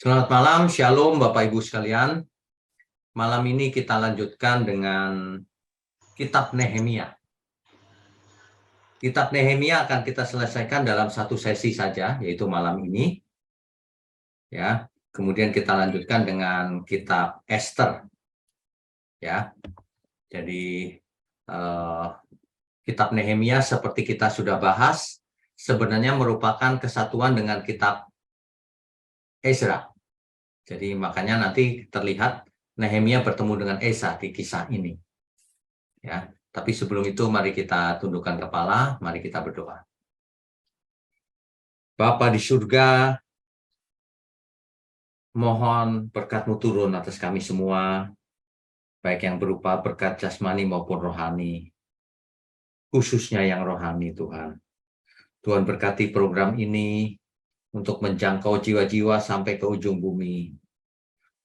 Selamat malam, Shalom Bapak Ibu sekalian. Malam ini kita lanjutkan dengan Kitab Nehemia. Kitab Nehemia akan kita selesaikan dalam satu sesi saja, yaitu malam ini. Ya, kemudian kita lanjutkan dengan Kitab Esther. Ya, jadi Kitab Nehemia seperti kita sudah bahas, sebenarnya merupakan kesatuan dengan Kitab Ezra. Jadi makanya nanti terlihat Nehemia bertemu dengan Esa di kisah ini. Ya, tapi sebelum itu mari kita tundukkan kepala, mari kita berdoa. Bapa di surga, mohon berkat-Mu turun atas kami semua, baik yang berupa berkat jasmani maupun rohani, khususnya yang rohani Tuhan. Tuhan berkati program ini untuk menjangkau jiwa-jiwa sampai ke ujung bumi,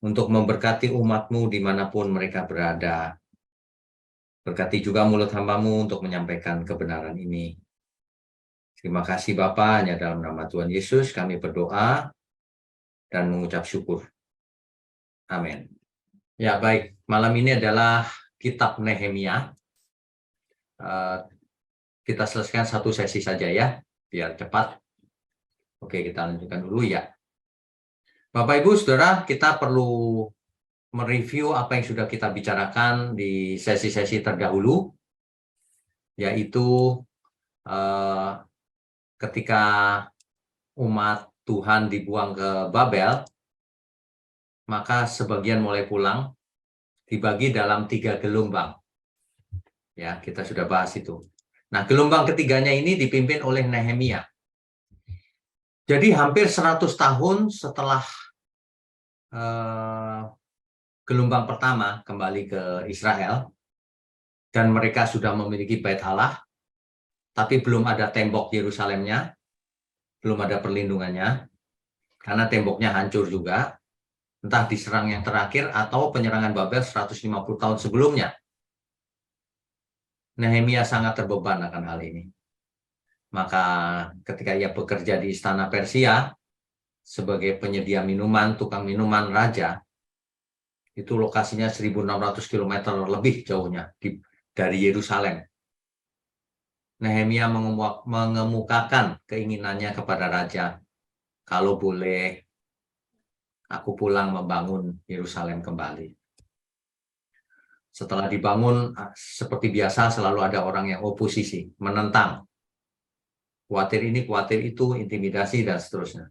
untuk memberkati umat-Mu dimanapun mereka berada. Berkati juga mulut hamba-Mu untuk menyampaikan kebenaran ini. Terima kasih Bapa, hanya dalam nama Tuhan Yesus kami berdoa dan mengucap syukur. Amin. Ya baik, malam ini adalah Kitab Nehemia. Kita selesaikan satu sesi saja ya, biar cepat. Oke, kita lanjutkan dulu ya. Bapak Ibu Saudara, kita perlu mereview apa yang sudah kita bicarakan di sesi-sesi terdahulu, yaitu ketika umat Tuhan dibuang ke Babel, maka sebagian mulai pulang, dibagi dalam 3 gelombang. Ya, kita sudah bahas itu. Nah, gelombang ketiganya ini dipimpin oleh Nehemia. Jadi hampir 100 tahun setelah gelombang pertama kembali ke Israel, dan mereka sudah memiliki Bait Allah, tapi belum ada tembok Yerusalemnya, belum ada perlindungannya, karena temboknya hancur juga, entah diserang yang terakhir atau penyerangan Babel 150 tahun sebelumnya. Nehemia sangat terbeban akan hal ini. Maka ketika ia bekerja di istana Persia sebagai penyedia minuman, tukang minuman raja, itu lokasinya 1.600 km lebih jauhnya dari Yerusalem. Nehemia mengemukakan keinginannya kepada raja, kalau boleh aku pulang membangun Yerusalem kembali. Setelah dibangun, seperti biasa selalu ada orang yang oposisi, menentang. Khawatir ini, khawatir itu, intimidasi, dan seterusnya.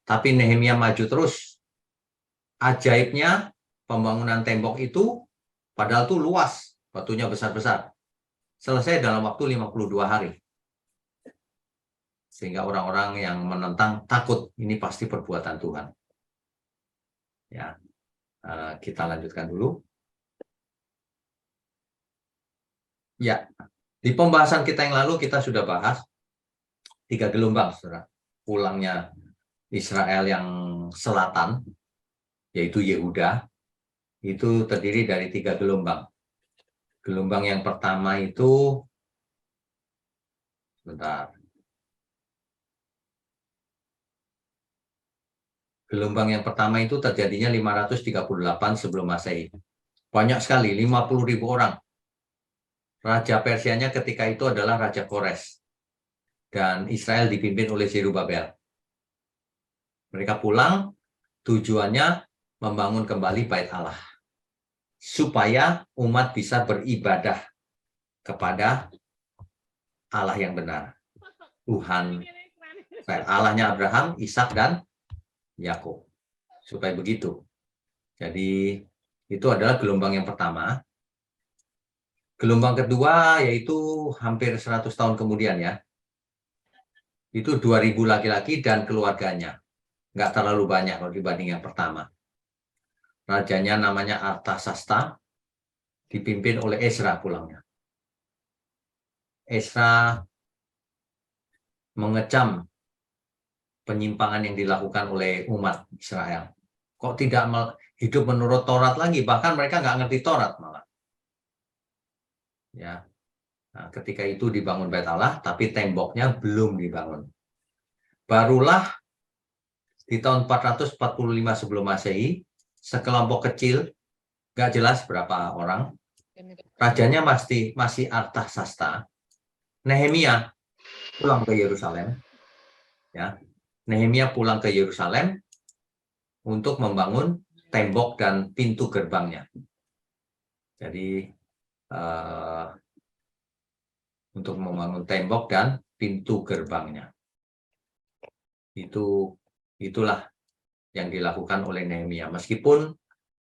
Tapi Nehemia maju terus. Ajaibnya, pembangunan tembok itu, padahal itu luas, batunya besar-besar. Selesai dalam waktu 52 hari. Sehingga orang-orang yang menentang takut, ini pasti perbuatan Tuhan. Ya, kita lanjutkan dulu. Ya, di pembahasan kita yang lalu kita sudah bahas 3 gelombang, saudara. Pulangnya Israel yang selatan, yaitu Yehuda, itu terdiri dari 3 gelombang. Gelombang yang pertama itu, sebentar. Gelombang yang pertama itu terjadinya 538 sebelum Masehi. Banyak sekali, 50.000 orang. Raja Persianya ketika itu adalah Raja Kores. Dan Israel dipimpin oleh Zerubabel. Mereka pulang, tujuannya membangun kembali Bait Allah. Supaya umat bisa beribadah kepada Allah yang benar. Tuhan, Allahnya Abraham, Ishak, dan Yakub. Supaya begitu. Jadi itu adalah gelombang yang pertama. Gelombang kedua yaitu hampir 100 tahun kemudian ya. Itu 2.000 laki-laki dan keluarganya. Nggak terlalu banyak kalau dibanding yang pertama. Rajanya namanya Artasasta, dipimpin oleh Ezra pulangnya. Ezra mengecam penyimpangan yang dilakukan oleh umat Israel. Kok tidak hidup menurut Taurat lagi? Bahkan mereka nggak ngerti Taurat malah. Ya, nah, ketika itu dibangun Bait Allah, tapi temboknya belum dibangun. Barulah di tahun 445 sebelum Masehi, sekelompok kecil, nggak jelas berapa orang, rajanya masih Artasasta, Nehemia pulang ke Yerusalem, ya. Nehemia pulang ke Yerusalem untuk membangun tembok dan pintu gerbangnya. Jadi untuk membangun tembok dan pintu gerbangnya. Itulah yang dilakukan oleh Nehemia. Meskipun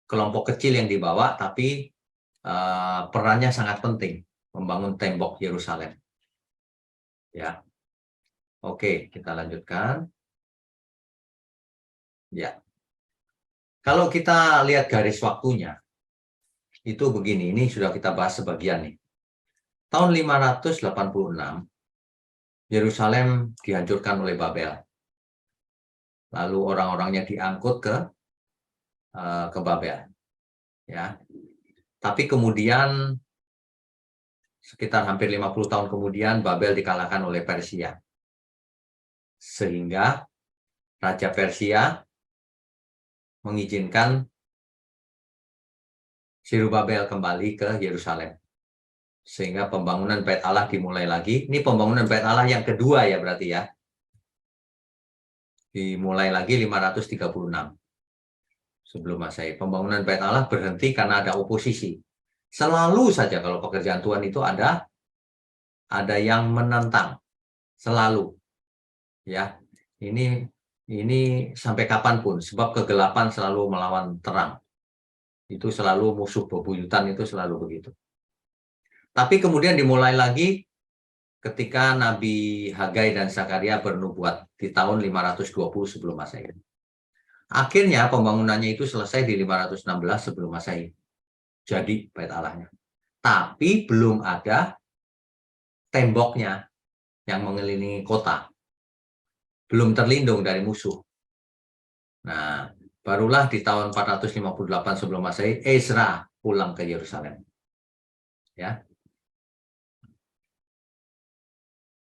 kelompok kecil yang dibawa, tapi perannya sangat penting membangun tembok Yerusalem. Ya, oke, kita lanjutkan. Ya, kalau kita lihat garis waktunya, itu begini. Ini sudah kita bahas sebagian nih. Tahun 586, Yerusalem dihancurkan oleh Babel. Lalu orang-orangnya diangkut ke Babel. Ya, tapi kemudian sekitar hampir 50 tahun kemudian Babel dikalahkan oleh Persia. Sehingga Raja Persia mengizinkan Zerubabel kembali ke Yerusalem. Sehingga pembangunan Bait Allah dimulai lagi. Ini pembangunan Bait Allah yang kedua ya berarti ya. Dimulai lagi 536 sebelum Masehi. Pembangunan Bait Allah berhenti karena ada oposisi. Selalu saja kalau pekerjaan Tuhan itu ada yang menentang. Selalu. Ya. Ini sampai kapanpun, sebab kegelapan selalu melawan terang. Itu selalu musuh bebuyutan, itu selalu begitu. Tapi kemudian dimulai lagi ketika Nabi Hagai dan Zakaria bernubuat di tahun 520 sebelum Masehi. Akhirnya pembangunannya itu selesai di 516 sebelum Masehi. Jadi Bait Allahnya. Tapi belum ada temboknya yang mengelilingi kota. Belum terlindung dari musuh. Nah, barulah di tahun 458 sebelum Masehi, Ezra pulang ke Yerusalem. Ya.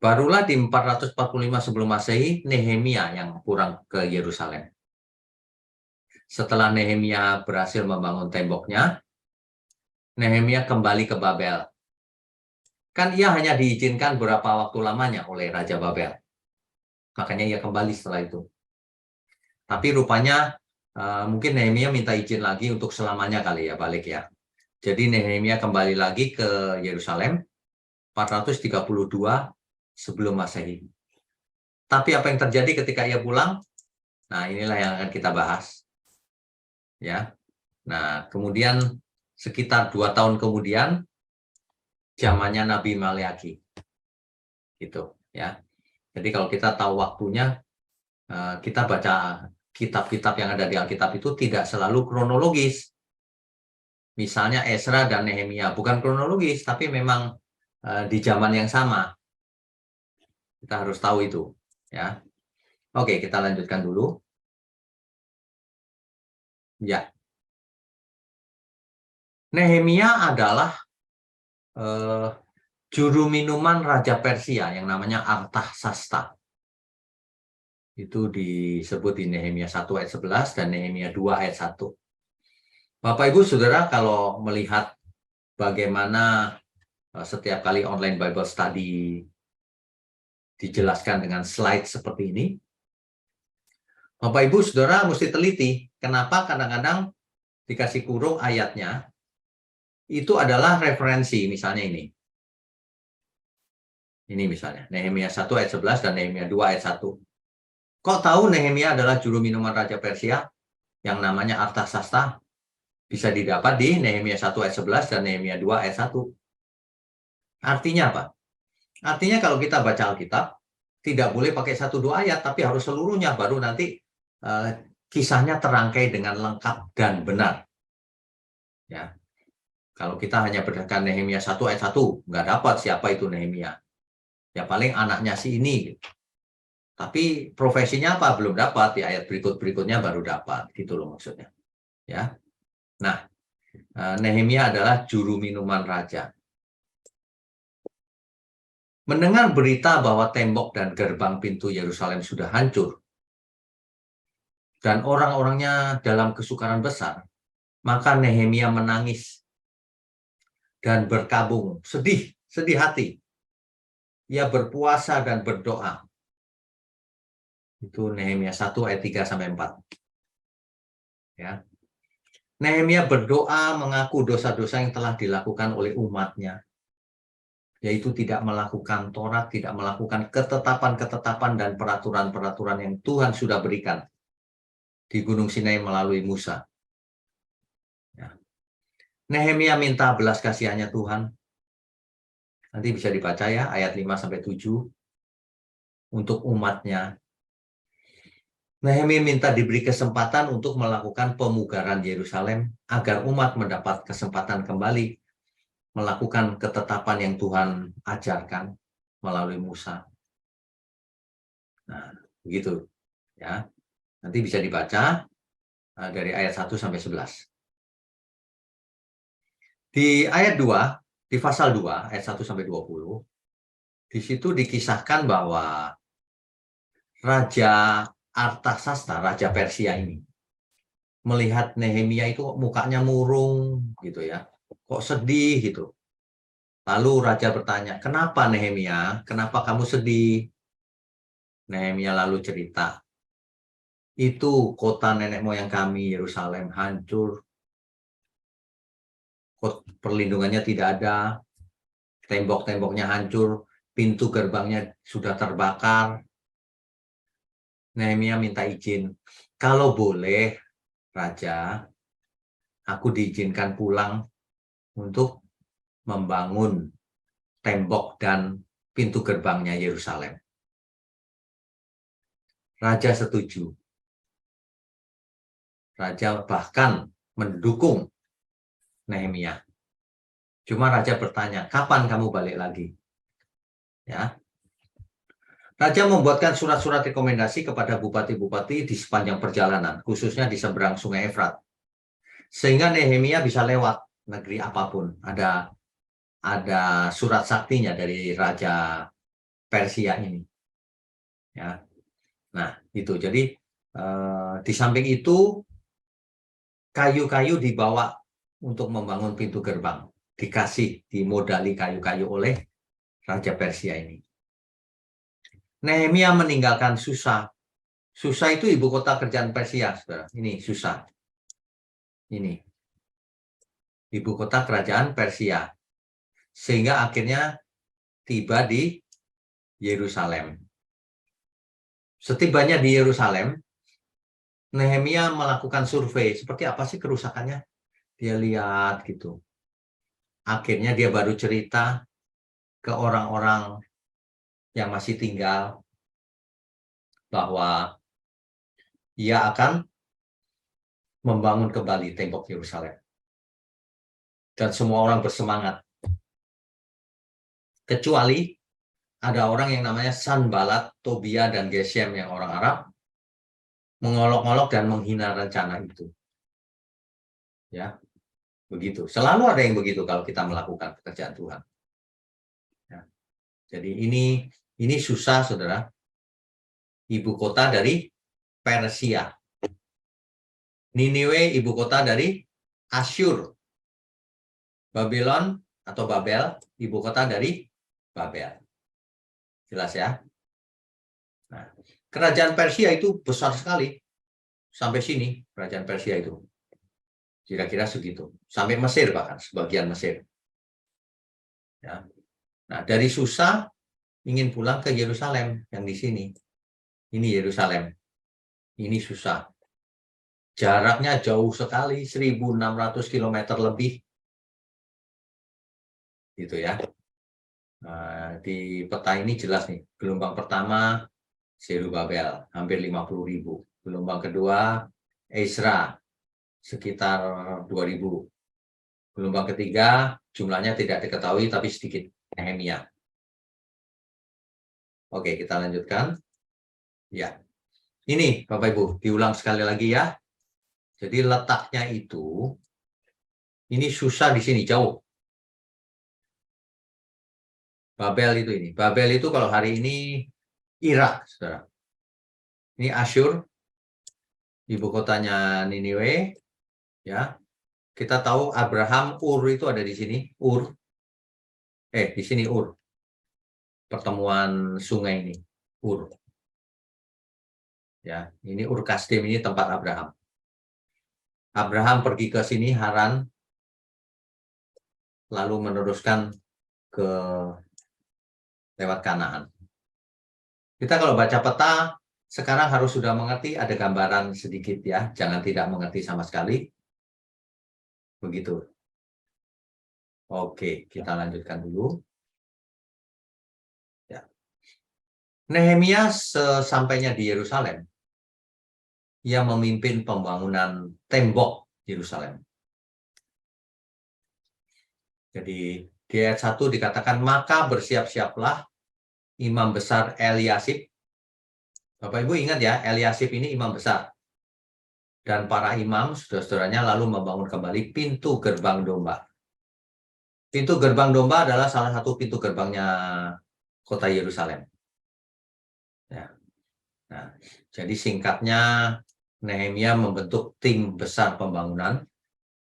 Barulah di 445 sebelum Masehi, Nehemia yang pulang ke Yerusalem. Setelah Nehemia berhasil membangun temboknya, Nehemia kembali ke Babel. Kan ia hanya diizinkan beberapa waktu lamanya oleh Raja Babel. Makanya ia kembali setelah itu. Tapi rupanya mungkin Nehemia minta izin lagi untuk selamanya kali ya, balik ya. Jadi Nehemia kembali lagi ke Yerusalem 432 sebelum Masehi. Tapi apa yang terjadi ketika ia pulang? Nah, inilah yang akan kita bahas. Ya. Nah, kemudian sekitar 2 tahun kemudian zamannya Nabi Maleakhi. Gitu, ya. Jadi kalau kita tahu waktunya, kita baca kitab-kitab yang ada di Alkitab itu tidak selalu kronologis. Misalnya Ezra dan Nehemia bukan kronologis, tapi memang di zaman yang sama. Kita harus tahu itu, ya. Oke, kita lanjutkan dulu. Ya. Nehemia adalah juru minuman Raja Persia yang namanya Artasasta. Itu disebut di Nehemia 1 ayat 11 dan Nehemia 2 ayat 1. Bapak Ibu Saudara, kalau melihat bagaimana setiap kali online Bible study dijelaskan dengan slide seperti ini, Bapak Ibu Saudara mesti teliti. Kenapa kadang-kadang dikasih kurung ayatnya itu adalah referensi, misalnya ini. Ini misalnya, Nehemia 1 ayat 11 dan Nehemia 2 ayat 1. Kok tahu Nehemia adalah juru minuman Raja Persia yang namanya Artasasta? Bisa didapat di Nehemia 1 ayat 11 dan Nehemia 2 ayat 1. Artinya apa? Artinya kalau kita baca Alkitab, tidak boleh pakai 1-2 ayat, tapi harus seluruhnya, baru nanti kisahnya terangkai dengan lengkap dan benar. Ya. Kalau kita hanya berdasarkan Nehemia 1 ayat 1, nggak dapat siapa itu Nehemia. Ya paling anaknya si ini. Tapi profesinya apa? Belum dapat. Di ayat berikutnya baru dapat. Gitu loh maksudnya. Ya. Nah, Nehemia adalah juru minuman raja. Mendengar berita bahwa tembok dan gerbang pintu Yerusalem sudah hancur, dan orang-orangnya dalam kesukaran besar, maka Nehemia menangis dan berkabung, sedih hati. Ia berpuasa dan berdoa. Itu Nehemia 1 ayat 3-4. Ya. Nehemia berdoa mengaku dosa-dosa yang telah dilakukan oleh umatnya, yaitu tidak melakukan Taurat, tidak melakukan ketetapan-ketetapan dan peraturan-peraturan yang Tuhan sudah berikan di Gunung Sinai melalui Musa. Ya. Nehemia minta belas kasihannya Tuhan. Nanti bisa dibaca ya, ayat 5-7 untuk umatnya. Nehemia minta diberi kesempatan untuk melakukan pemugaran Yerusalem agar umat mendapat kesempatan kembali melakukan ketetapan yang Tuhan ajarkan melalui Musa. Nah, begitu ya. Nanti bisa dibaca dari ayat 1-11. Di ayat 2, di pasal 2 ayat 1-20, di situ dikisahkan bahwa Raja Artasasta, Raja Persia ini, melihat Nehemia itu mukanya murung gitu ya. Kok sedih gitu. Lalu raja bertanya, "Kenapa Nehemia? Kenapa kamu sedih?" Nehemia lalu cerita, "Itu kota nenek moyang kami, Yerusalem, hancur. Perlindungannya tidak ada, tembok-temboknya hancur, pintu gerbangnya sudah terbakar." Nehemia minta izin, "Kalau boleh, Raja, aku diizinkan pulang untuk membangun tembok dan pintu gerbangnya Yerusalem." Raja setuju. Raja bahkan mendukung Nehemia. Cuma raja bertanya, "Kapan kamu balik lagi?" Ya. Raja membuatkan surat-surat rekomendasi kepada bupati-bupati di sepanjang perjalanan, khususnya di seberang Sungai Efrat. Sehingga Nehemia bisa lewat negeri apapun. Ada surat saktinya dari Raja Persia ini. Ya. Nah, itu. Jadi di samping itu kayu-kayu dibawa untuk membangun pintu gerbang. Dikasih, dimodali kayu-kayu oleh Raja Persia ini. Nehemia meninggalkan Susa. Susa itu ibu kota kerajaan Persia, saudara. Ini Susa. Ini ibu kota kerajaan Persia. Sehingga akhirnya tiba di Yerusalem. Setibanya di Yerusalem, Nehemia melakukan survei. Seperti apa sih kerusakannya? Dia lihat gitu. Akhirnya dia baru cerita ke orang-orang yang masih tinggal bahwa ia akan membangun kembali tembok Yerusalem. Dan semua orang bersemangat. Kecuali ada orang yang namanya Sanballat, Tobia, dan Geshem yang orang Arab mengolok-olok dan menghina rencana itu. Ya, begitu. Selalu ada yang begitu kalau kita melakukan pekerjaan Tuhan. Ya. Jadi ini susah, saudara. Ibu kota dari Persia. Niniwe ibu kota dari Asyur. Babylon atau Babel, ibu kota dari Babel. Jelas ya? Nah, kerajaan Persia itu besar sekali. Sampai sini kerajaan Persia itu. Kira-kira segitu. Sampai Mesir bahkan, sebagian Mesir. Ya. Nah, dari Susa ingin pulang ke Yerusalem yang di sini. Ini Yerusalem. Ini Susa. Jaraknya jauh sekali, 1.600 km lebih. Gitu ya. Nah, di peta ini jelas nih. Gelombang pertama Zerubabel, hampir 50.000. Gelombang kedua Ezra, sekitar 2.000. Gelombang ketiga jumlahnya tidak diketahui tapi sedikit, Nehemia. Oke, kita lanjutkan. Ya. Ini Bapak Ibu, diulang sekali lagi ya. Jadi letaknya itu ini susah di sini jauh. Babel itu ini. Babel itu kalau hari ini Irak, Saudara. Ini Asyur. ibu kotanya Niniwe, ya. Kita tahu Abraham, Ur itu ada di sini, di sini Ur. Pertemuan sungai ini, Ur. Ya, ini Ur Kasdim, ini tempat Abraham. Abraham pergi ke sini Haran, lalu meneruskan ke lewat Kanaan. Kita kalau baca peta sekarang harus sudah mengerti, ada gambaran sedikit ya, jangan tidak mengerti sama sekali. Begitu. Oke, kita lanjutkan dulu. Ya. Nehemia sesampainya di Yerusalem, ia memimpin pembangunan tembok Yerusalem. Jadi di ayat 1 dikatakan, maka bersiap-siaplah imam besar Eliasib. Bapak Ibu ingat ya, Eliasib ini imam besar. Dan para imam, saudara-saudaranya lalu membangun kembali pintu gerbang domba. Pintu gerbang domba adalah salah satu pintu gerbangnya kota Yerusalem. Ya. Nah, jadi singkatnya, Nehemia membentuk tim besar pembangunan,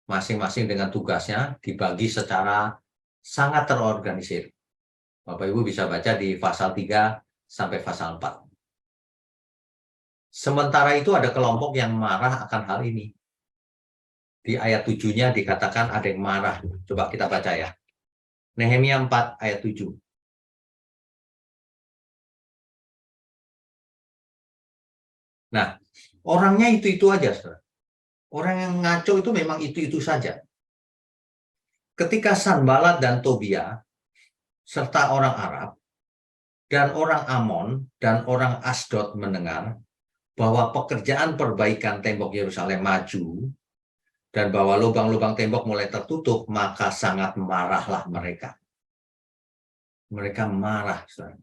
masing-masing dengan tugasnya dibagi secara sangat terorganisir. Bapak Ibu bisa baca di pasal 3 sampai pasal 4. Sementara itu ada kelompok yang marah akan hal ini. Di ayat 7-nya dikatakan ada yang marah. Coba kita baca ya. Nehemia 4 ayat 7. Nah, orangnya itu-itu aja, saudara. Orang yang ngaco itu memang itu-itu saja. Ketika Sanbalat dan Tobia, serta orang Arab, dan orang Amon, dan orang Asdod mendengar bahwa pekerjaan perbaikan tembok Yerusalem maju, dan bahwa lubang-lubang tembok mulai tertutup, maka sangat marahlah mereka. Mereka marah, saudara.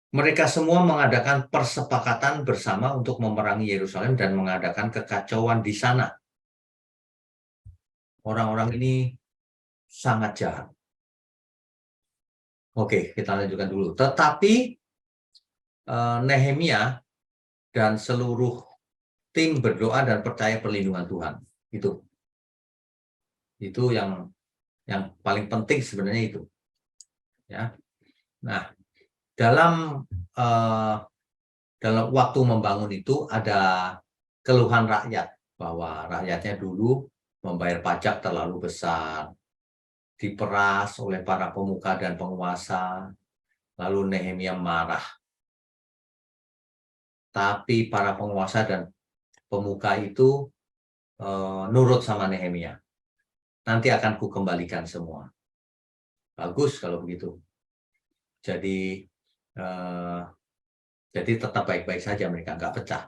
Mereka semua mengadakan persepakatan bersama untuk memerangi Yerusalem dan mengadakan kekacauan di sana. Orang-orang ini sangat jahat. Oke, kita lanjutkan dulu. Tetapi Nehemia dan seluruh tim berdoa dan percaya perlindungan Tuhan. Itu yang paling penting sebenarnya itu. Ya. Nah, dalam waktu membangun itu ada keluhan rakyat bahwa rakyatnya dulu membayar pajak terlalu besar, diperas oleh para pemuka dan penguasa, lalu Nehemia marah. Tapi para penguasa dan pemuka itu nurut sama Nehemia. Nanti akan kukembalikan semua. Bagus kalau begitu. Jadi tetap baik-baik saja, mereka nggak pecah.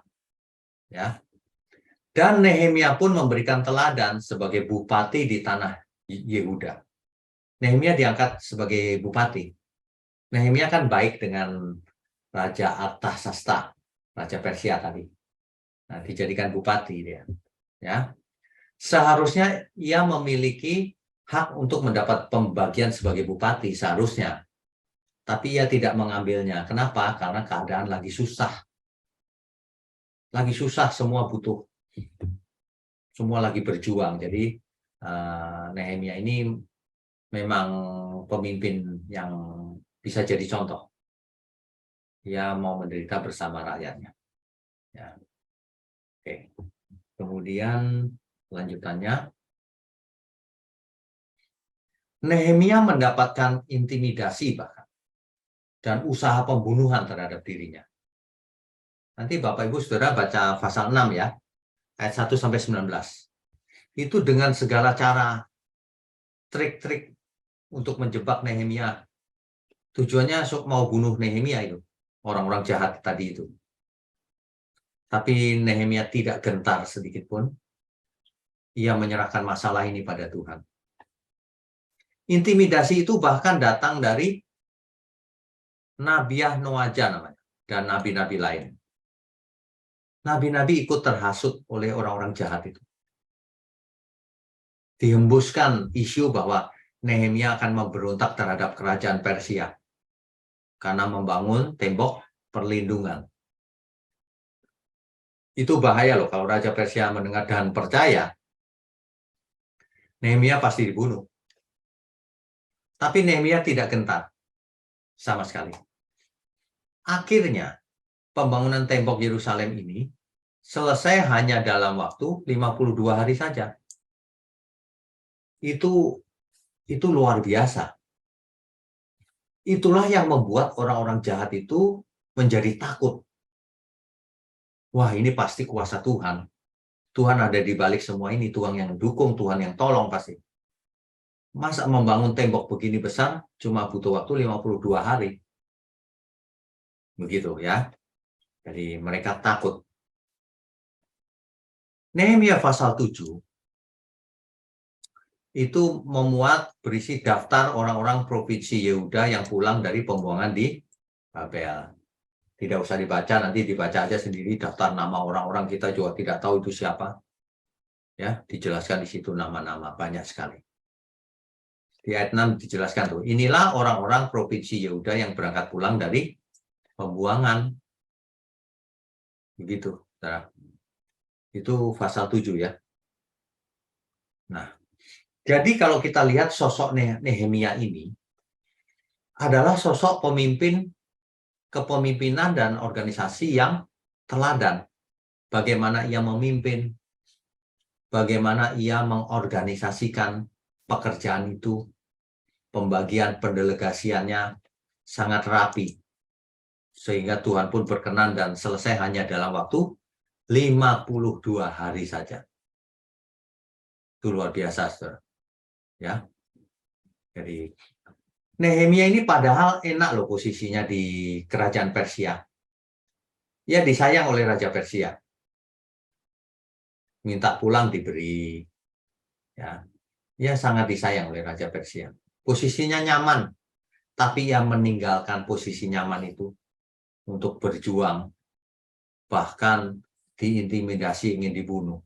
Ya. Dan Nehemia pun memberikan teladan sebagai bupati di tanah Yehuda. Nehemia diangkat sebagai bupati. Nehemia kan baik dengan Raja Artasasta, Raja Persia tadi. Nah, dijadikan bupati dia. Ya. Seharusnya ia memiliki hak untuk mendapat pembagian sebagai bupati, seharusnya. Tapi ia tidak mengambilnya. Kenapa? Karena keadaan lagi susah. Lagi susah, semua butuh. Semua lagi berjuang. Jadi Nehemia ini memang pemimpin yang bisa jadi contoh. Dia mau menderita bersama rakyatnya. Ya. Oke. Kemudian lanjutannya, Nehemia mendapatkan intimidasi bahkan dan usaha pembunuhan terhadap dirinya. Nanti Bapak Ibu Saudara baca pasal 6 ya, ayat 1 sampai 19. Itu dengan segala cara, trik-trik untuk menjebak Nehemia. Tujuannya mau bunuh Nehemia itu, orang-orang jahat tadi itu. Tapi Nehemia tidak gentar sedikit pun. Ia menyerahkan masalah ini pada Tuhan. Intimidasi itu bahkan datang dari Nabiah Noaja namanya, dan nabi-nabi lain. Nabi-nabi ikut terhasut oleh orang-orang jahat itu. Dihembuskan isu bahwa Nehemia akan memberontak terhadap kerajaan Persia karena membangun tembok perlindungan. Itu bahaya loh kalau Raja Persia mendengar dan percaya, Nehemia pasti dibunuh. Tapi Nehemia tidak gentar sama sekali. Akhirnya, pembangunan tembok Yerusalem ini selesai hanya dalam waktu 52 hari saja. Itu luar biasa. Itulah yang membuat orang-orang jahat itu menjadi takut. Wah, ini pasti kuasa Tuhan. Tuhan ada di balik semua ini, Tuhan yang dukung, Tuhan yang tolong pasti. Masa membangun tembok begini besar cuma butuh waktu 52 hari. Begitu ya. Jadi mereka takut. Nehemia pasal 7 itu memuat berisi daftar orang-orang provinsi Yehuda yang pulang dari pembuangan di Babel. Tidak usah dibaca, nanti dibaca aja sendiri daftar nama orang-orang, kita juga tidak tahu itu siapa. Ya, dijelaskan di situ nama-nama banyak sekali. Di ayat 6 dijelaskan tuh, inilah orang-orang provinsi Yehuda yang berangkat pulang dari pembuangan. Begitu, saudara. Itu pasal 7 ya. Nah, jadi kalau kita lihat sosok Nehemia ini adalah sosok pemimpin kepemimpinan dan organisasi yang teladan. Bagaimana ia memimpin, bagaimana ia mengorganisasikan pekerjaan itu, pembagian pendelegasiannya sangat rapi. Sehingga Tuhan pun berkenan dan selesai hanya dalam waktu 52 hari saja. Itu luar biasa, saudara. Ya. Jadi Nehemia ini padahal enak loh posisinya di kerajaan Persia. Ya disayang oleh Raja Persia. Minta pulang diberi. Ya. Ya sangat disayang oleh Raja Persia. Posisinya nyaman, tapi ia meninggalkan posisi nyaman itu untuk berjuang. Bahkan diintimidasi, ingin dibunuh.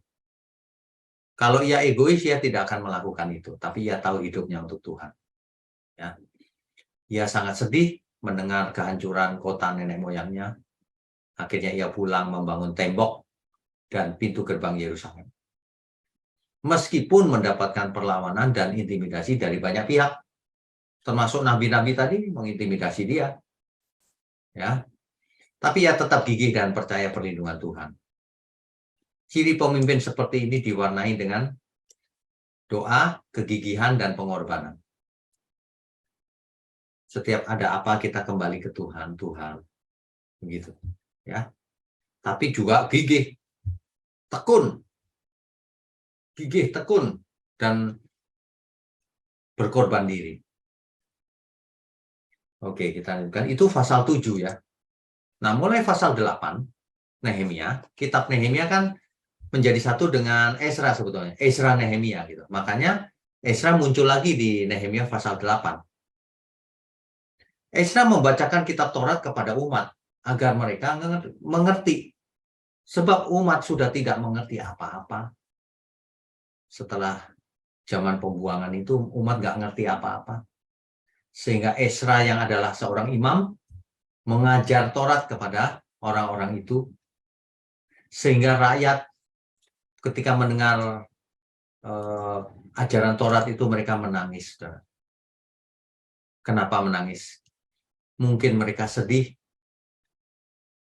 Kalau ia egois, ia tidak akan melakukan itu. Tapi ia tahu hidupnya untuk Tuhan. Ya. Ia sangat sedih mendengar kehancuran kota nenek moyangnya. Akhirnya ia pulang membangun tembok dan pintu gerbang Yerusalem. Meskipun mendapatkan perlawanan dan intimidasi dari banyak pihak. Termasuk nabi-nabi tadi mengintimidasi dia. Ya. Tapi ia tetap gigih dan percaya perlindungan Tuhan. Ciri pemimpin seperti ini diwarnai dengan doa, kegigihan, dan pengorbanan. Setiap ada apa kita kembali ke Tuhan, begitu, ya. Tapi juga gigih, tekun, dan berkorban diri. Oke, kita lanjutkan. Itu pasal 7 ya. Nah, mulai pasal 8, Nehemia, kitab Nehemia kan menjadi satu dengan Ezra sebetulnya. Ezra Nehemia gitu. Makanya Ezra muncul lagi di Nehemia pasal 8. Ezra membacakan kitab Taurat kepada umat agar mereka mengerti. Sebab umat sudah tidak mengerti apa-apa. Setelah zaman pembuangan itu umat nggak ngerti apa-apa. Sehingga Ezra yang adalah seorang imam mengajar Taurat kepada orang-orang itu. Sehingga rakyat ketika mendengar ajaran Taurat itu mereka menangis. Kenapa menangis? Mungkin mereka sedih.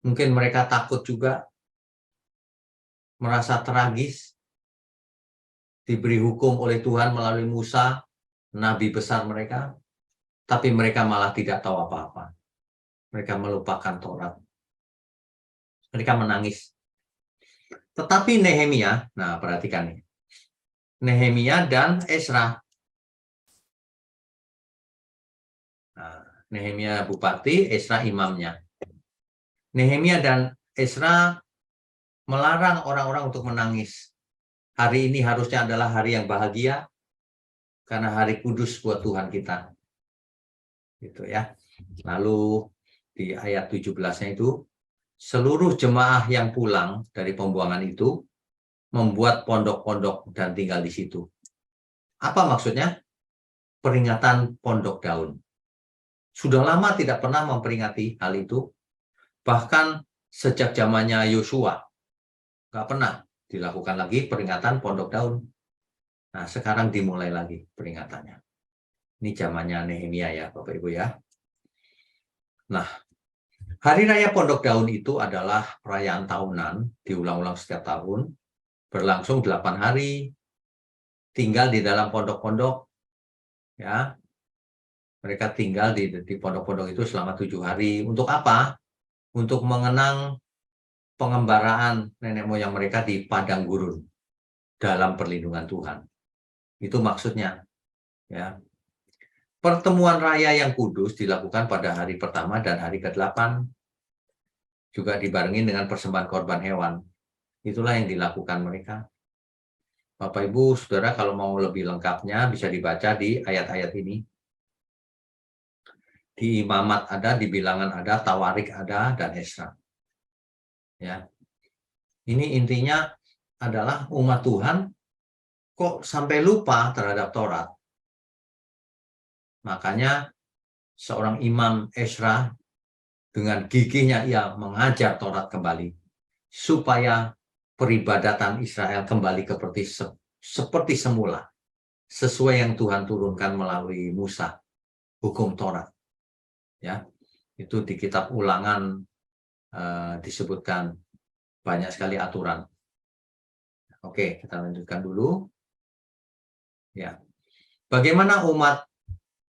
Mungkin mereka takut juga. Merasa tragis. Diberi hukum oleh Tuhan melalui Musa, nabi besar mereka. Tapi mereka malah tidak tahu apa-apa. Mereka melupakan Taurat. Mereka menangis. Tetapi Nehemia, nah perhatikan nih. Nehemia dan Ezra. Nah, Nehemia bupati, Ezra imamnya. Nehemia dan Ezra melarang orang-orang untuk menangis. Hari ini harusnya adalah hari yang bahagia karena hari kudus buat Tuhan kita. Gitu ya. Lalu di ayat 17-nya itu, seluruh jemaah yang pulang dari pembuangan itu membuat pondok-pondok dan tinggal di situ. Apa maksudnya? Peringatan pondok daun. Sudah lama tidak pernah memperingati hal itu. Bahkan sejak zamannya Yosua. Nggak pernah dilakukan lagi peringatan Pondok Daun. Nah, sekarang dimulai lagi peringatannya. Ini zamannya Nehemia ya, Bapak Ibu ya. Nah, Hari Raya Pondok Daun itu adalah perayaan tahunan, diulang-ulang setiap tahun, berlangsung 8 hari, tinggal di dalam pondok-pondok, ya. Mereka tinggal di pondok-pondok itu selama 7 hari. Untuk apa? Untuk mengenang pengembaraan nenek moyang mereka di padang gurun dalam perlindungan Tuhan. Itu maksudnya, ya. Pertemuan raya yang kudus dilakukan pada hari pertama dan hari ke-8, juga dibarengi dengan persembahan korban hewan. Itulah yang dilakukan mereka. Bapak Ibu, Saudara, kalau mau lebih lengkapnya bisa dibaca di ayat-ayat ini. Di Imamat ada, di Bilangan ada, Tawarik ada, dan Esra. Ya. Ini intinya adalah umat Tuhan kok sampai lupa terhadap Taurat. Makanya seorang imam Esra dengan gigihnya ia mengajar Taurat kembali supaya peribadatan Israel kembali seperti semula, sesuai yang Tuhan turunkan melalui Musa, hukum Taurat. Ya, itu di kitab Ulangan disebutkan banyak sekali aturan. Oke, kita lanjutkan dulu. Ya, bagaimana umat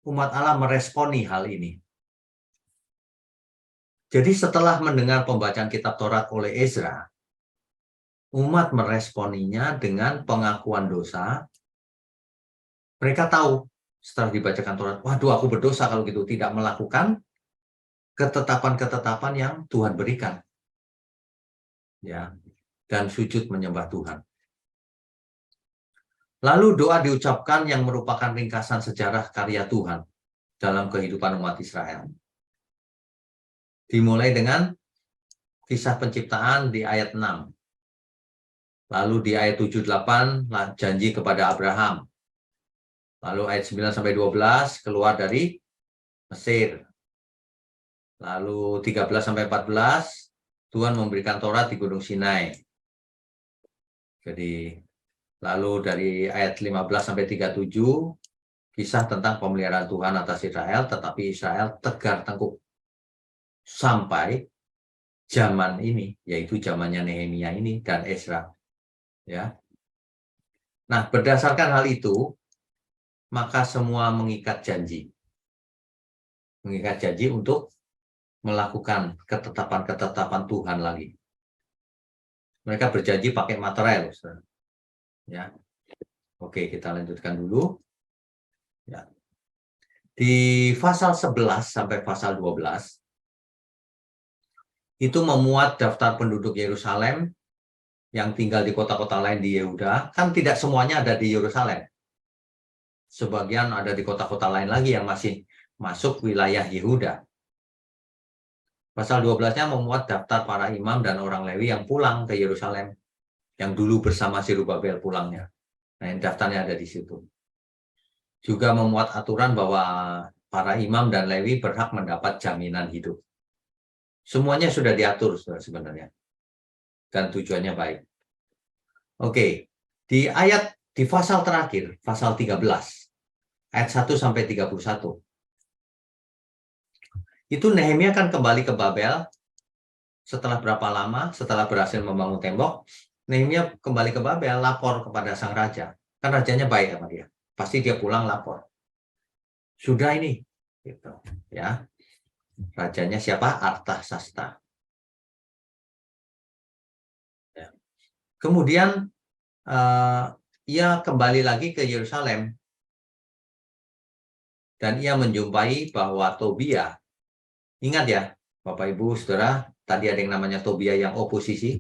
Allah meresponi hal ini? Jadi setelah mendengar pembacaan kitab Taurat oleh Ezra, umat meresponinya dengan pengakuan dosa. Mereka tahu setelah dibacakan Taurat, waduh aku berdosa kalau gitu, tidak melakukan ketetapan-ketetapan yang Tuhan berikan. Ya, dan sujud menyembah Tuhan. Lalu doa diucapkan yang merupakan ringkasan sejarah karya Tuhan dalam kehidupan umat Israel. Dimulai dengan kisah penciptaan di ayat 6. Lalu di ayat 7-8 janji kepada Abraham. Lalu ayat 9-12 keluar dari Mesir. Lalu 13-14 Tuhan memberikan Taurat di Gunung Sinai. Jadi lalu dari ayat 15-37 kisah tentang pemeliharaan Tuhan atas Israel, tetapi Israel tegar tengkuk sampai zaman ini, yaitu zamannya Nehemia ini dan Ezra. Ya. Nah, berdasarkan hal itu, maka semua mengikat janji untuk melakukan ketetapan-ketetapan Tuhan lagi. Mereka berjanji pakai materai, Saudara. Ya. Oke, kita lanjutkan dulu. Ya. Di pasal 11 sampai pasal 12 itu memuat daftar penduduk Yerusalem yang tinggal di kota-kota lain di Yehuda. Kan tidak semuanya ada di Yerusalem. Sebagian ada di kota-kota lain lagi yang masih masuk wilayah Yehuda. Pasal 12-nya memuat daftar para imam dan orang Lewi yang pulang ke Yerusalem, yang dulu bersama Zerubabel pulangnya. Nah, daftarnya ada di situ. Juga memuat aturan bahwa para imam dan Lewi berhak mendapat jaminan hidup. Semuanya sudah diatur sebenarnya. Dan tujuannya baik. Oke, di pasal terakhir, pasal 13, ayat 1-31. Itu Nehemia kan kembali ke Babel setelah berapa lama, setelah berhasil membangun tembok, Nehemia kembali ke Babel, lapor kepada sang raja. Kan rajanya baik sama dia. Pasti dia pulang lapor. Sudah ini, gitu, ya. Rajanya siapa? Artasasta. Ya. Kemudian ia kembali lagi ke Yerusalem dan ia menjumpai bahwa Tobia, ingat ya, Bapak Ibu Saudara, tadi ada yang namanya Tobia yang oposisi,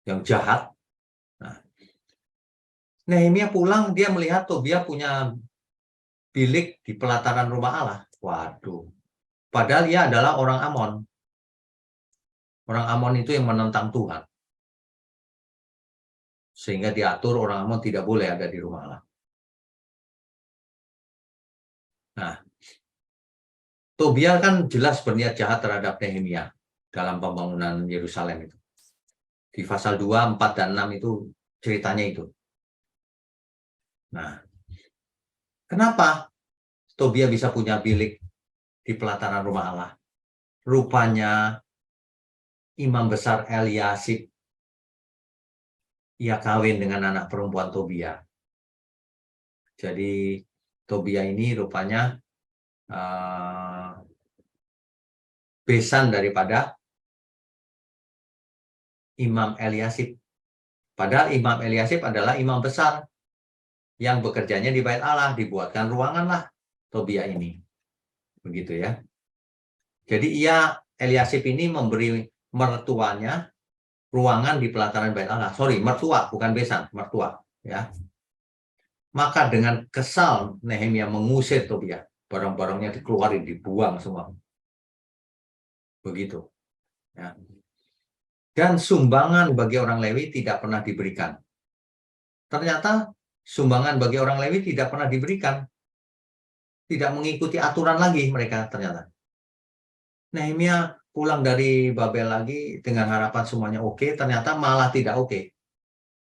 yang jahat. Nah, Nehemia pulang, dia melihat Tobia punya bilik di pelataran rumah Allah. Waduh. Padahal ia adalah orang Amon. Orang Amon itu yang menentang Tuhan. Sehingga diatur orang Amon tidak boleh ada di rumah Allah. Nah, Tobia kan jelas berniat jahat terhadap Nehemia dalam pembangunan Yerusalem itu. Di pasal 2, 4, dan 6 itu ceritanya itu. Nah, kenapa Tobia bisa punya bilik di pelataran rumah Allah? Rupanya imam besar Eliasib, ia kawin dengan anak perempuan Tobia. Jadi Tobia ini rupanya besan daripada Imam Eliasib. Padahal Imam Eliasib adalah imam besar yang bekerjanya di Bait Allah, dibuatkan ruangan lah Tobia ini. Begitu ya. Jadi Eliasib ini memberi mertuanya ruangan di pelataran Bait Allah. Sorry, mertua, bukan besan, mertua. Ya. Maka dengan kesal Nehemia mengusir Tobia. Barang-barangnya dikeluarin, dibuang semua. Begitu. Ya. Dan sumbangan bagi orang Lewi tidak pernah diberikan. Ternyata sumbangan bagi orang Lewi tidak pernah diberikan. Tidak mengikuti aturan lagi mereka ternyata. Nehemia pulang dari Babel lagi dengan harapan semuanya oke, ternyata malah tidak oke.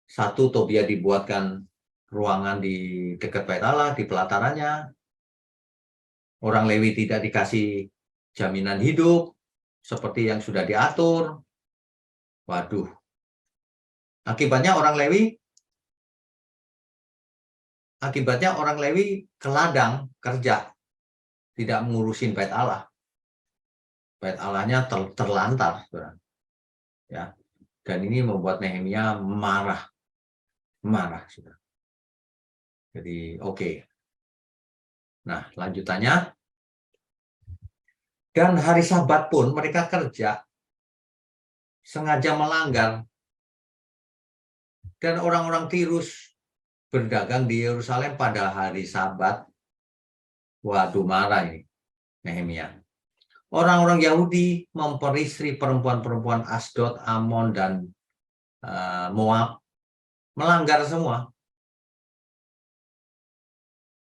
Satu, Tobia dibuatkan ruangan di dekat Bait Allah, di pelatarannya. Orang Lewi tidak dikasih jaminan hidup seperti yang sudah diatur. Waduh. Akibatnya orang Lewi ke ladang kerja, tidak mengurusin Bait Allah. Bait Allahnya terlantar, ya. Dan ini membuat Nehemia marah, sudah. Jadi oke. Nah, lanjutannya, dan hari Sabat pun mereka kerja, sengaja melanggar, dan orang-orang Tirus berdagang di Yerusalem pada hari Sabat. Waduh, marah ini Nehemia. Orang-orang Yahudi memperistri perempuan-perempuan Asdod, Amon, dan Moab, melanggar semua.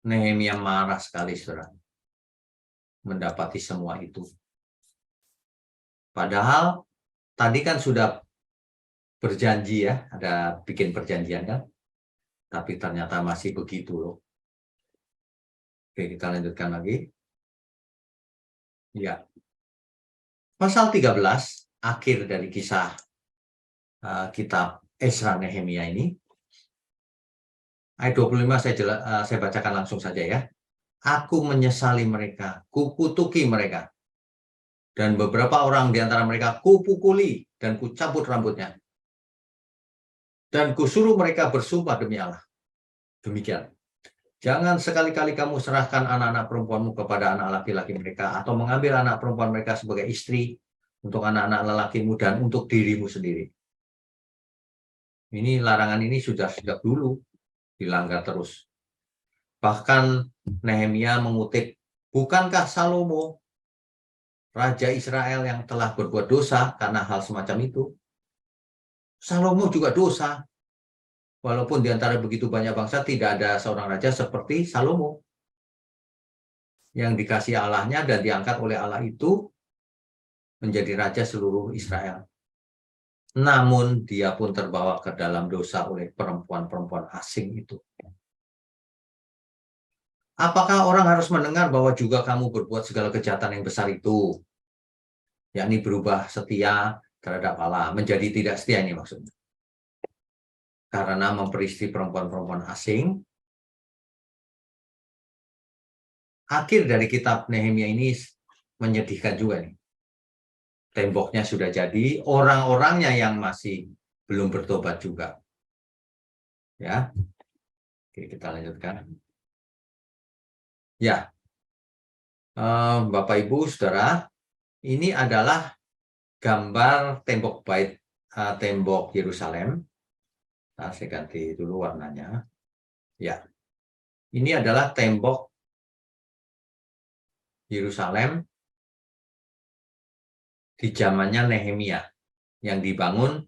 Nehemia marah sekali, saudara, mendapati semua itu. Padahal tadi kan sudah berjanji ya, ada bikin perjanjian kan, tapi ternyata masih begitu loh. Oke, kita lanjutkan lagi. Ya. Pasal 13, akhir dari kisah kitab Ezra Nehemia ini. Ayat 25 saya bacakan langsung saja ya. Aku menyesali mereka, kukutuki mereka. Dan beberapa orang di antara mereka kupukuli dan kucabut rambutnya. Dan kusuruh mereka bersumpah demi Allah. Demikian. Jangan sekali-kali kamu serahkan anak-anak perempuanmu kepada anak laki-laki mereka, atau mengambil anak perempuan mereka sebagai istri untuk anak-anak lelakimu dan untuk dirimu sendiri. Ini larangan ini sudah sejak dulu dilanggar terus. Bahkan Nehemia mengutip, bukankah Salomo, Raja Israel yang telah berbuat dosa karena hal semacam itu? Salomo juga dosa. Walaupun di antara begitu banyak bangsa tidak ada seorang raja seperti Salomo yang dikasih Allahnya dan diangkat oleh Allah itu menjadi raja seluruh Israel. Namun dia pun terbawa ke dalam dosa oleh perempuan-perempuan asing itu. Apakah orang harus mendengar bahwa juga kamu berbuat segala kejahatan yang besar itu? Yakni berubah setia terhadap Allah, menjadi tidak setia ini maksudnya. Karena memperistri perempuan-perempuan asing. Akhir dari kitab Nehemia ini menyedihkan juga nih. Temboknya sudah jadi, orang-orangnya yang masih belum bertobat juga. Ya. Oke, kita lanjutkan. Ya. Bapak Ibu Saudara, ini adalah gambar tembok tembok Yerusalem. Nah, saya ganti dulu warnanya. Ya. Ini adalah tembok Yerusalem di zamannya Nehemia yang dibangun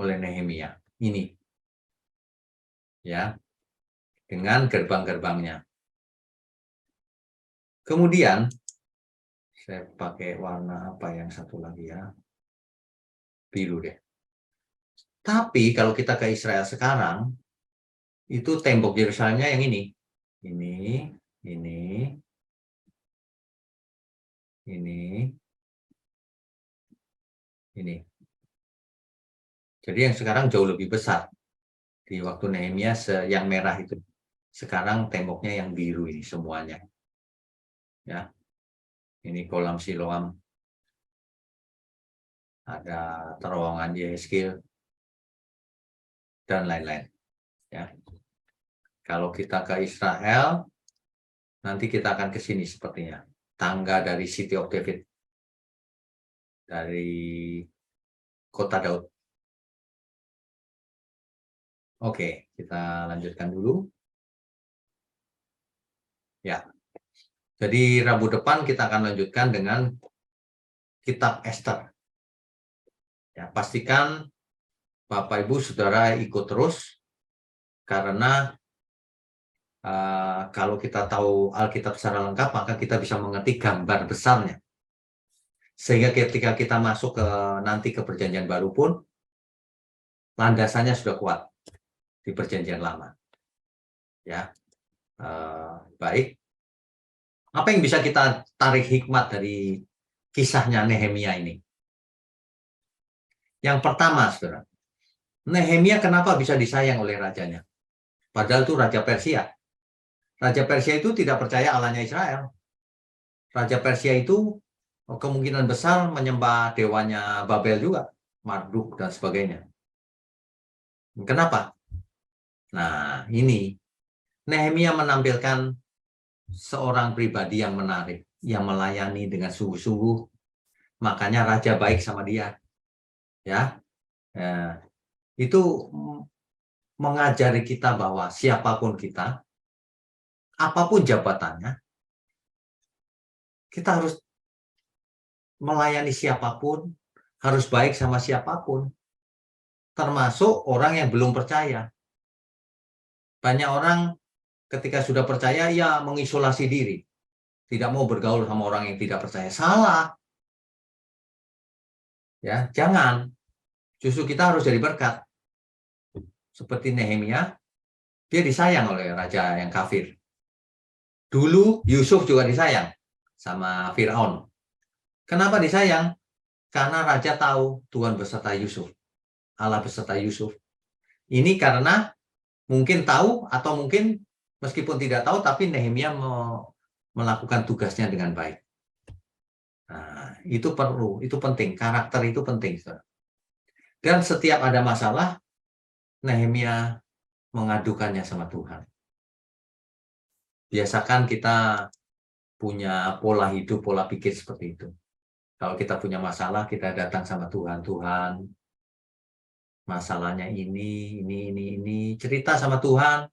oleh Nehemia. Ini. Ya. Dengan gerbang-gerbangnya. Kemudian saya pakai warna apa yang satu lagi ya? Biru deh. Tapi kalau kita ke Israel sekarang, itu tembok Yerusalemnya yang ini, ini, ini. Jadi yang sekarang jauh lebih besar. Di waktu Nehemia yang merah itu. Sekarang temboknya yang biru ini semuanya. Ya, ini kolam Siloam. Ada terowongan Yehezkiel dan lain-lain. Ya. Kalau kita ke Israel, nanti kita akan ke sini sepertinya. Tangga dari City of David. Dari Kota Daud. Oke, kita lanjutkan dulu. Ya. Jadi Rabu depan kita akan lanjutkan dengan kitab Esther. Ya, pastikan Bapak Ibu Saudara ikut terus karena kalau kita tahu Alkitab secara lengkap maka kita bisa mengerti gambar besarnya. Sehingga ketika kita masuk ke nanti ke Perjanjian Baru pun landasannya sudah kuat di Perjanjian Lama. Ya, baik. Apa yang bisa kita tarik hikmat dari kisahnya Nehemia ini? Yang pertama, saudara, Nehemia kenapa bisa disayang oleh rajanya? Padahal itu Raja Persia. Raja Persia itu tidak percaya Allahnya Israel. Raja Persia itu kemungkinan besar menyembah dewanya Babel juga, Marduk dan sebagainya. Kenapa? Nah, ini Nehemia menampilkan seorang pribadi yang menarik, yang melayani dengan sungguh-sungguh. Makanya raja baik sama dia. Ya. Itu mengajari kita bahwa siapapun kita, apapun jabatannya, kita harus melayani siapapun, harus baik sama siapapun. Termasuk orang yang belum percaya. Banyak orang ketika sudah percaya, ya mengisolasi diri. Tidak mau bergaul sama orang yang tidak percaya. Salah. Ya, jangan. Justru kita harus jadi berkat. Seperti Nehemia, dia disayang oleh raja yang kafir. Dulu Yusuf juga disayang sama Firaun. Kenapa disayang? Karena raja tahu Tuhan beserta Yusuf. Allah beserta Yusuf. Ini karena mungkin tahu atau mungkin meskipun tidak tahu, tapi Nehemia melakukan tugasnya dengan baik. Nah, itu perlu, itu penting. Karakter itu penting. Dan setiap ada masalah, Nehemia mengadukannya sama Tuhan. Biasakan kita punya pola hidup, pola pikir seperti itu. Kalau kita punya masalah, kita datang sama Tuhan. Tuhan, masalahnya ini. Cerita sama Tuhan.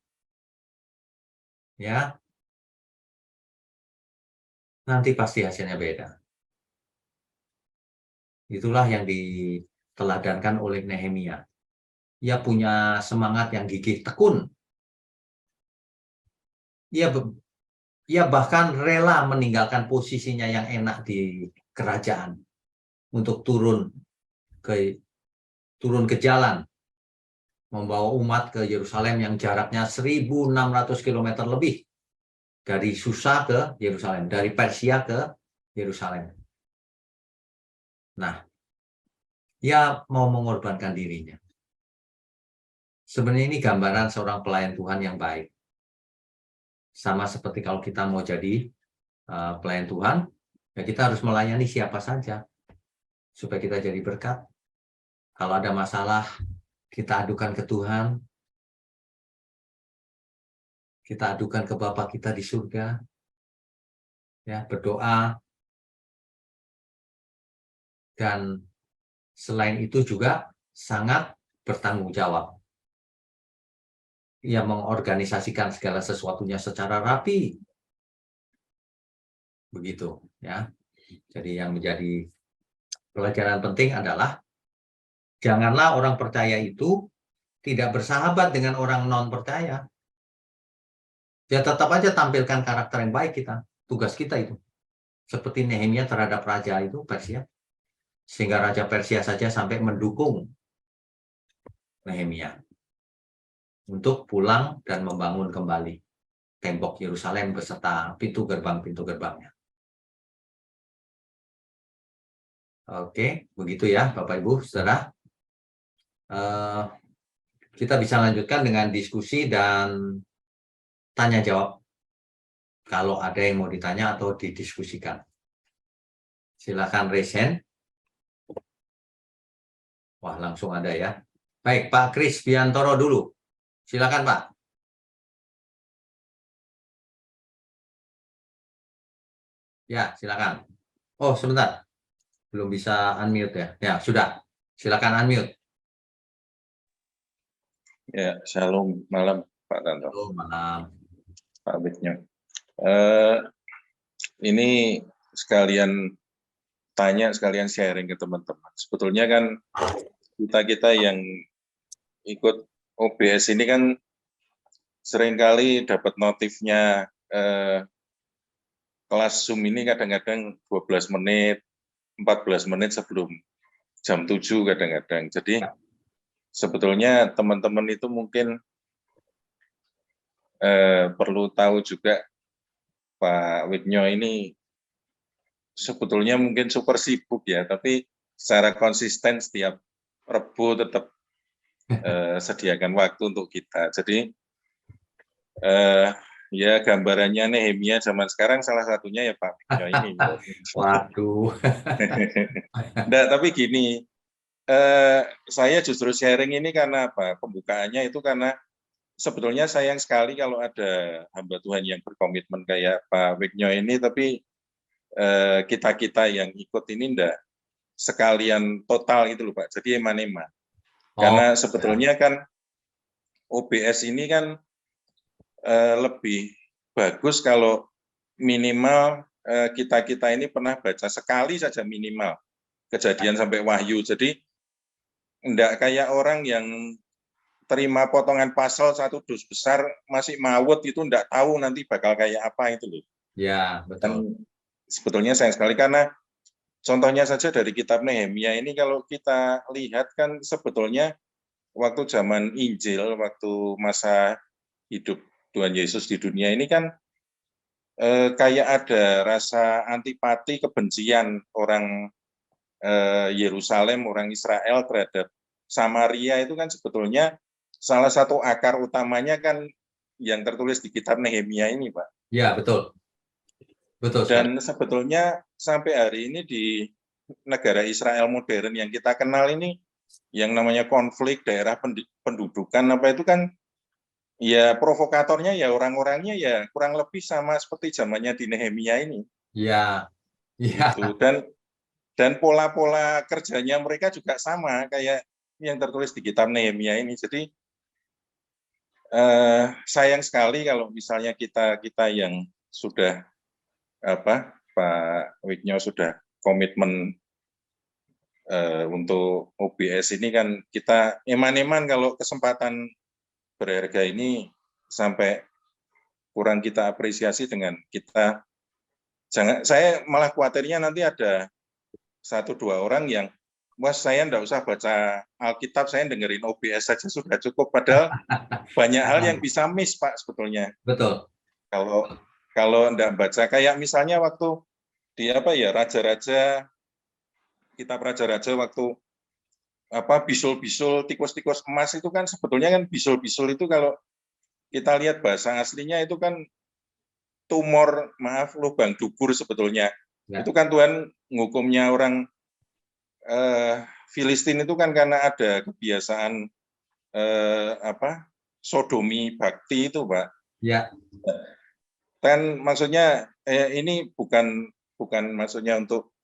Ya, nanti pasti hasilnya beda. Itulah yang diteladankan oleh Nehemia. Ia punya semangat yang gigih tekun. Ia bahkan rela meninggalkan posisinya yang enak di kerajaan untuk turun ke jalan, membawa umat ke Yerusalem yang jaraknya 1.600 km lebih dari Susa ke Yerusalem, dari Persia ke Yerusalem. Nah, ia mau mengorbankan dirinya. Sebenarnya ini gambaran seorang pelayan Tuhan yang baik. Sama seperti kalau kita mau jadi pelayan Tuhan, ya kita harus melayani siapa saja supaya kita jadi berkat. Kalau ada masalah, kita adukan ke Tuhan, kita adukan ke Bapa kita di surga, ya berdoa, dan selain itu juga sangat bertanggung jawab. Ia mengorganisasikan segala sesuatunya secara rapi, begitu, ya. Jadi yang menjadi pelajaran penting adalah janganlah orang percaya itu tidak bersahabat dengan orang non percaya. Ya tetap aja tampilkan karakter yang baik kita, tugas kita itu. Seperti Nehemia terhadap raja itu Persia. Sehingga Raja Persia saja sampai mendukung Nehemia untuk pulang dan membangun kembali tembok Yerusalem beserta pintu gerbangnya. Oke, begitu ya Bapak Ibu, Saudara. Kita bisa lanjutkan dengan diskusi dan tanya jawab kalau ada yang mau ditanya atau didiskusikan. Silakan raise hand. Wah, langsung ada ya. Baik, Pak Kris Biantoro dulu. Silakan, Pak. Ya, silakan. Oh, sebentar. Belum bisa unmute ya. Ya, sudah. Silakan unmute. Ya, shalom malam Pak Tanto. Halo, malam. Pak Witnyo. Ini sekalian tanya, sekalian sharing ke teman-teman. Sebetulnya kan kita yang ikut OBS ini kan seringkali dapat notifnya kelas Zoom ini kadang-kadang 12 menit, 14 menit sebelum jam 7 kadang-kadang. Jadi sebetulnya teman-teman itu mungkin perlu tahu juga Pak Witnyo ini sebetulnya mungkin super sibuk ya, tapi secara konsisten setiap Rebo tetap sediakan waktu untuk kita. Jadi ya gambarannya Nehemia zaman sekarang salah satunya ya Pak Witnyo ini. Waduh. Nggak, tapi gini, saya justru sharing ini karena apa? Pembukaannya itu karena sebetulnya sayang sekali kalau ada hamba Tuhan yang berkomitmen kayak Pak Witnyo ini, tapi kita-kita yang ikut ini enggak sekalian total itu loh Pak, jadi eman-eman. Karena sebetulnya kan OBS ini kan lebih bagus kalau minimal kita-kita ini pernah baca sekali saja minimal kejadian sampai Wahyu. Jadi enggak kayak orang yang terima potongan pasal satu dus besar masih mawut itu enggak tahu nanti bakal kayak apa itu loh. Ya, betul. Dan sebetulnya sayang sekali karena contohnya saja dari kitab Nehemia ini kalau kita lihat kan sebetulnya waktu zaman Injil, waktu masa hidup Tuhan Yesus di dunia ini kan kayak ada rasa antipati, kebencian orang Yerusalem, orang Israel terhadap Samaria itu kan sebetulnya salah satu akar utamanya kan yang tertulis di kitab Nehemia ini, Pak. Ya, betul. Betul. Dan sebetulnya sampai hari ini di negara Israel modern yang kita kenal ini, yang namanya konflik daerah pendudukan apa itu kan, ya provokatornya ya orang-orangnya ya kurang lebih sama seperti zamannya di Nehemia ini. Iya. Iya. Gitu. Dan pola-pola kerjanya mereka juga sama kayak yang tertulis di kitab Nehemia ini. Jadi sayang sekali kalau misalnya kita yang sudah Pak Witnyo sudah komitmen untuk OBS ini kan kita eman-eman kalau kesempatan berharga ini sampai kurang kita apresiasi dengan kita. Saya malah khawatirnya nanti ada 1-2 orang yang saya enggak usah baca Alkitab, saya dengerin OBS saja sudah cukup, padahal banyak hal yang bisa miss Pak sebetulnya. Betul. Kalau enggak baca, kayak misalnya waktu di Raja-Raja, kitab Raja-Raja waktu bisul-bisul tikus-tikus emas itu kan sebetulnya kan bisul-bisul itu kalau kita lihat bahasa aslinya itu kan tumor, lubang dubur sebetulnya. Ya. Itu kan Tuhan ngukumnya orang Filistin itu kan karena ada kebiasaan sodomi bakti itu, Pak. Ya. Kan maksudnya ini bukan maksudnya untuk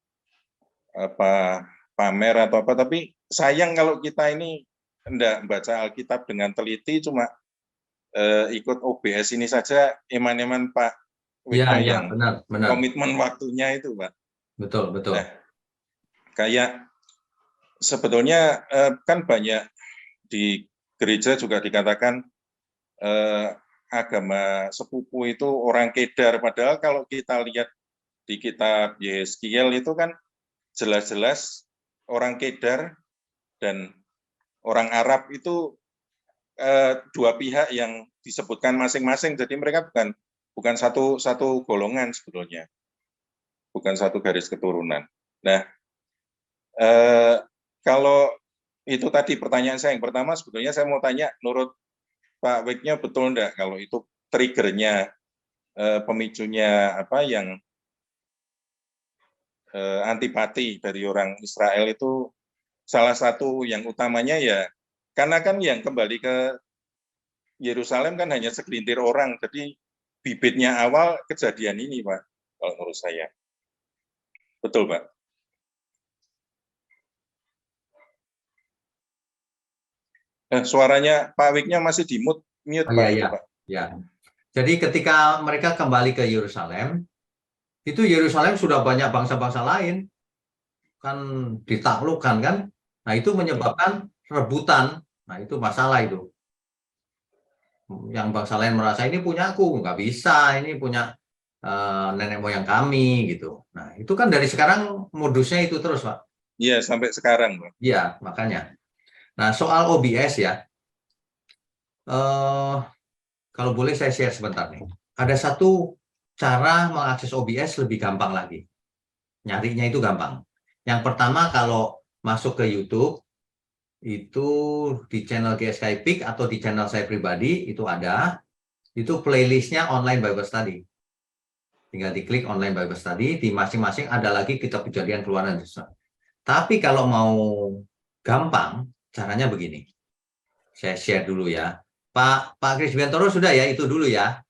pamer atau apa, tapi sayang kalau kita ini enggak baca Alkitab dengan teliti, cuma ikut OBS ini saja eman-eman Pak Witnyo yang benar. Komitmen waktunya itu, Pak. Betul. Nah, kayak sebetulnya kan banyak di gereja juga dikatakan agama sepupu itu orang Kedar, padahal kalau kita lihat di kitab Yeskiel itu kan jelas-jelas orang Kedar dan orang Arab itu dua pihak yang disebutkan masing-masing, jadi mereka bukan satu golongan sebetulnya, bukan satu garis keturunan. Nah, kalau itu tadi pertanyaan saya yang pertama, sebetulnya saya mau tanya, menurut Pak Wiknya betul enggak kalau itu triggernya, pemicunya apa yang antipati dari orang Israel itu salah satu yang utamanya ya karena kan yang kembali ke Yerusalem kan hanya segelintir orang, jadi bibitnya awal kejadian ini, Pak, kalau menurut saya. Betul, Pak? Suaranya Pak Wiknya masih di mute, Oh, Pak, iya, itu, iya. Pak. Ya. Jadi ketika mereka kembali ke Yerusalem, itu Yerusalem sudah banyak bangsa-bangsa lain kan ditaklukkan kan. Nah, itu menyebabkan rebutan. Nah, itu masalah itu. Yang bangsa lain merasa ini punyaku, nggak bisa, ini punya nenek moyang kami gitu. Nah, itu kan dari sekarang modusnya itu terus, Pak. Iya, sampai sekarang, Pak. Iya, makanya. Nah, soal OBS ya, kalau boleh saya share sebentar nih. Ada satu cara mengakses OBS lebih gampang lagi. Nyarinya itu gampang. Yang pertama, kalau masuk ke YouTube, itu di channel GSKI Peak atau di channel saya pribadi, itu ada. Itu playlistnya online Bible Study. Tinggal diklik online Bible Study, di masing-masing ada lagi kitab kejadian keluaran Yesus. Tapi kalau mau gampang, caranya begini. Saya share dulu ya. Pak Kris Biantoro sudah ya, itu dulu ya.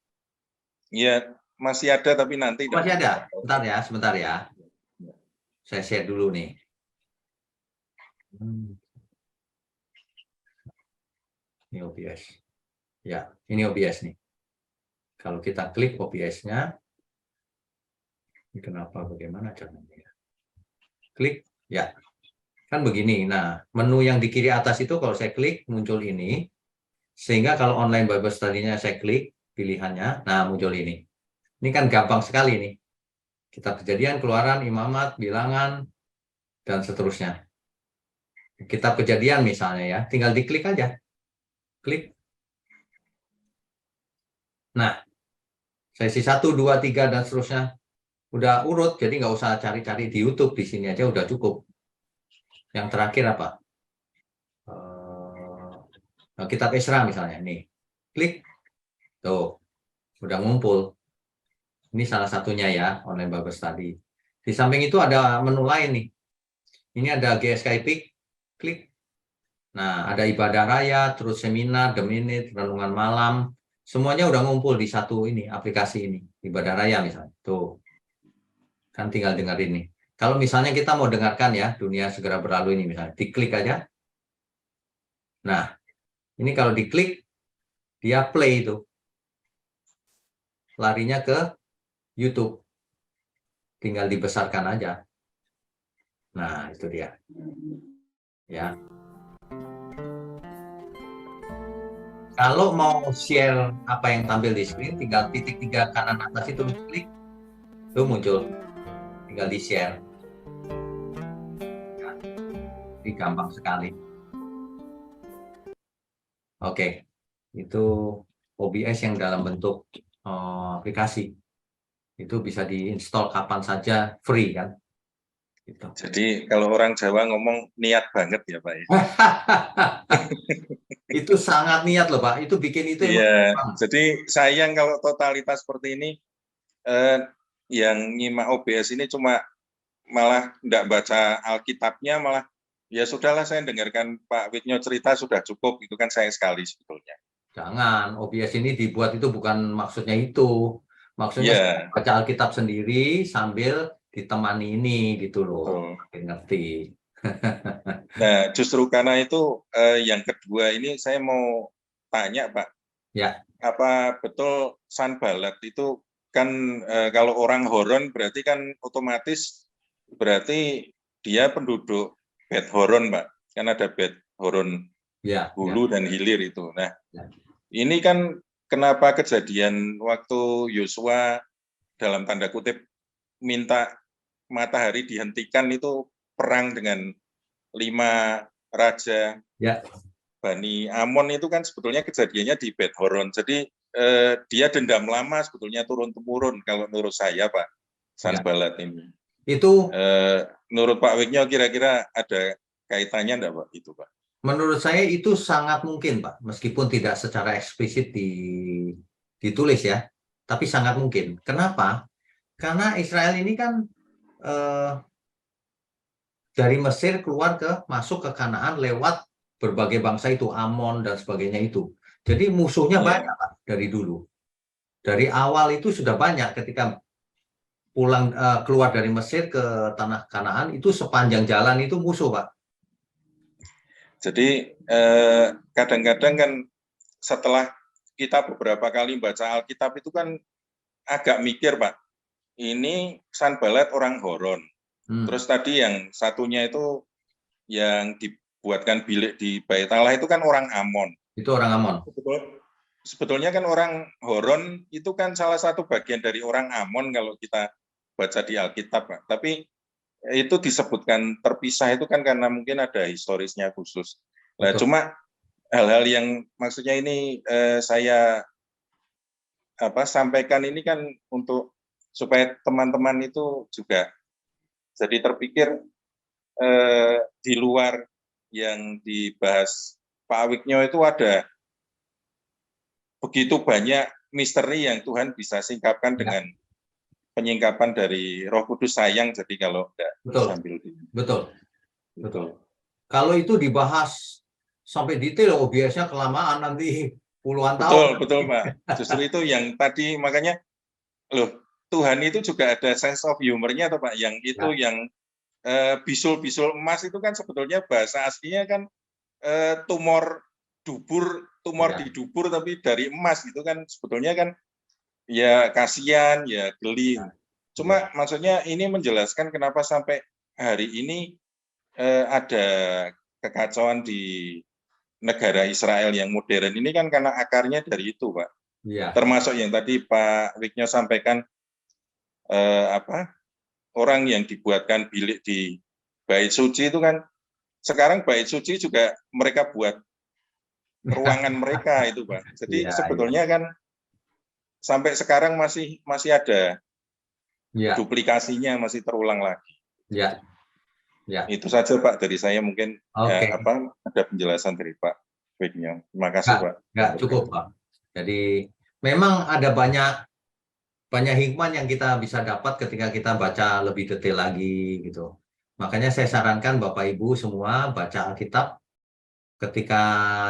Iya, masih ada tapi nanti. Masih ada? Sebentar ya. Saya share dulu nih. Ini OBS. Ya, ini OBS nih. Kalau kita klik OBS-nya, ini kenapa, bagaimana caranya? Klik, ya. Kan begini. Nah, menu yang di kiri atas itu kalau saya klik, muncul ini. Sehingga kalau online Bible Study-nya saya klik, pilihannya, nah muncul ini. Ini kan gampang sekali nih. Kitab Kejadian, Keluaran, Imamat, Bilangan, dan seterusnya. Kitab Kejadian misalnya ya, tinggal diklik aja. Klik. Nah, sesi 1, 2, 3, dan seterusnya. Udah urut, jadi nggak usah cari-cari di YouTube. Di sini aja udah cukup. Yang terakhir apa? Kitab Esra misalnya. Nih, klik. Tuh, udah ngumpul. Ini salah satunya ya, online Bible Study. Di samping itu ada menu lain nih. Ini ada GSKI Peak, klik. Nah, ada ibadah raya, terus seminar, The Minute, renungan malam. Semuanya udah ngumpul di satu ini, aplikasi ini. Ibadah raya misalnya. Tuh, kan tinggal dengerin nih. Kalau misalnya kita mau dengarkan ya, Dunia Segera Berlalu ini misalnya, diklik aja. Nah, ini kalau diklik, dia play itu. Larinya ke YouTube. Tinggal dibesarkan aja. Nah, itu dia. Ya. Kalau mau share apa yang tampil di screen, tinggal titik 3 kanan atas itu klik, itu muncul. Tinggal di-share. Ya. Ini gampang sekali. Oke, itu OBS yang dalam bentuk aplikasi. Itu bisa diinstal kapan saja, free kan. Gitu. Jadi kalau orang Jawa ngomong niat banget ya, Pak. Itu sangat niat loh, Pak. Itu bikin itu Iya, jadi sayang kalau totalitas seperti ini, yang nyimak OBS ini cuma malah nggak baca Alkitabnya, malah ya sudahlah saya dengarkan Pak Witnyo cerita sudah cukup, itu kan sayang sekali sebetulnya. Jangan, OBS ini dibuat itu bukan maksudnya itu. Maksudnya baca Alkitab sendiri sambil ditemani ini gitu loh. Ngerti. Nah, justru karena itu yang kedua ini saya mau tanya, Pak. Ya. Apa betul Sanballat itu kan kalau orang Horon berarti kan otomatis berarti dia penduduk Bet Horon, Pak. Kan ada Bet Horon Hulu dan Hilir itu. Nah, ini kan kenapa kejadian waktu Yosua dalam tanda kutip minta matahari dihentikan itu perang dengan 5 raja Bani Amon itu kan sebetulnya kejadiannya di Bet Horon. Jadi dia dendam lama sebetulnya turun-temurun kalau menurut saya, Pak Sanballat ini. Itu menurut Pak Wigno kira-kira ada kaitannya enggak, Pak, itu, Pak? Menurut saya itu sangat mungkin, Pak, meskipun tidak secara eksplisit ditulis ya, tapi sangat mungkin. Kenapa? Karena Israel ini kan dari Mesir keluar masuk ke Kanaan lewat berbagai bangsa itu, Amon dan sebagainya itu. Jadi musuhnya banyak, Pak, dari dulu. Dari awal itu sudah banyak ketika pulang keluar dari Mesir ke tanah Kanaan itu sepanjang jalan itu musuh, Pak. Jadi kadang-kadang kan setelah kita beberapa kali baca Alkitab itu kan agak mikir, Pak, ini Sanballat orang Horon. Terus tadi yang satunya itu yang dibuatkan bilik di Bait Allah itu kan orang Amon. Itu orang Amon. Sebetulnya kan orang Horon itu kan salah satu bagian dari orang Amon kalau kita baca di Alkitab, Pak. Tapi itu disebutkan terpisah itu kan karena mungkin ada historisnya khusus. Nah, cuma hal-hal yang maksudnya ini saya sampaikan ini kan untuk supaya teman-teman itu juga jadi terpikir di luar yang dibahas Pak Wigno itu ada begitu banyak misteri yang Tuhan bisa singkapkan dengan penyingkapan dari Roh Kudus sayang. Jadi kalau sambil betul. Kalau itu dibahas sampai detail, biasanya kelamaan nanti puluhan tahun. Betul, Pak. Justru itu yang tadi makanya Tuhan itu juga ada sense of humor-nya atau Pak, yang itu yang bisul-bisul emas itu kan sebetulnya bahasa aslinya kan tumor di dubur tapi dari emas gitu kan, sebetulnya kan ya kasihan, ya geli. Cuma maksudnya ini menjelaskan kenapa sampai hari ini ada kekacauan di negara Israel yang modern ini kan karena akarnya dari itu, Pak. Termasuk yang tadi Pak Wigno sampaikan orang yang dibuatkan bilik di Bait Suci itu kan sekarang Bait Suci juga mereka buat ruangan mereka itu, Pak. Jadi sebetulnya kan sampai sekarang masih ada duplikasinya, masih terulang lagi. Itu saja, Pak, dari saya mungkin ada penjelasan dari Pak Wigno. Terima kasih, Pak. Nggak cukup, Pak. Jadi memang ada banyak hikmah yang kita bisa dapat ketika kita baca lebih detail lagi gitu. Makanya saya sarankan Bapak Ibu semua baca Alkitab ketika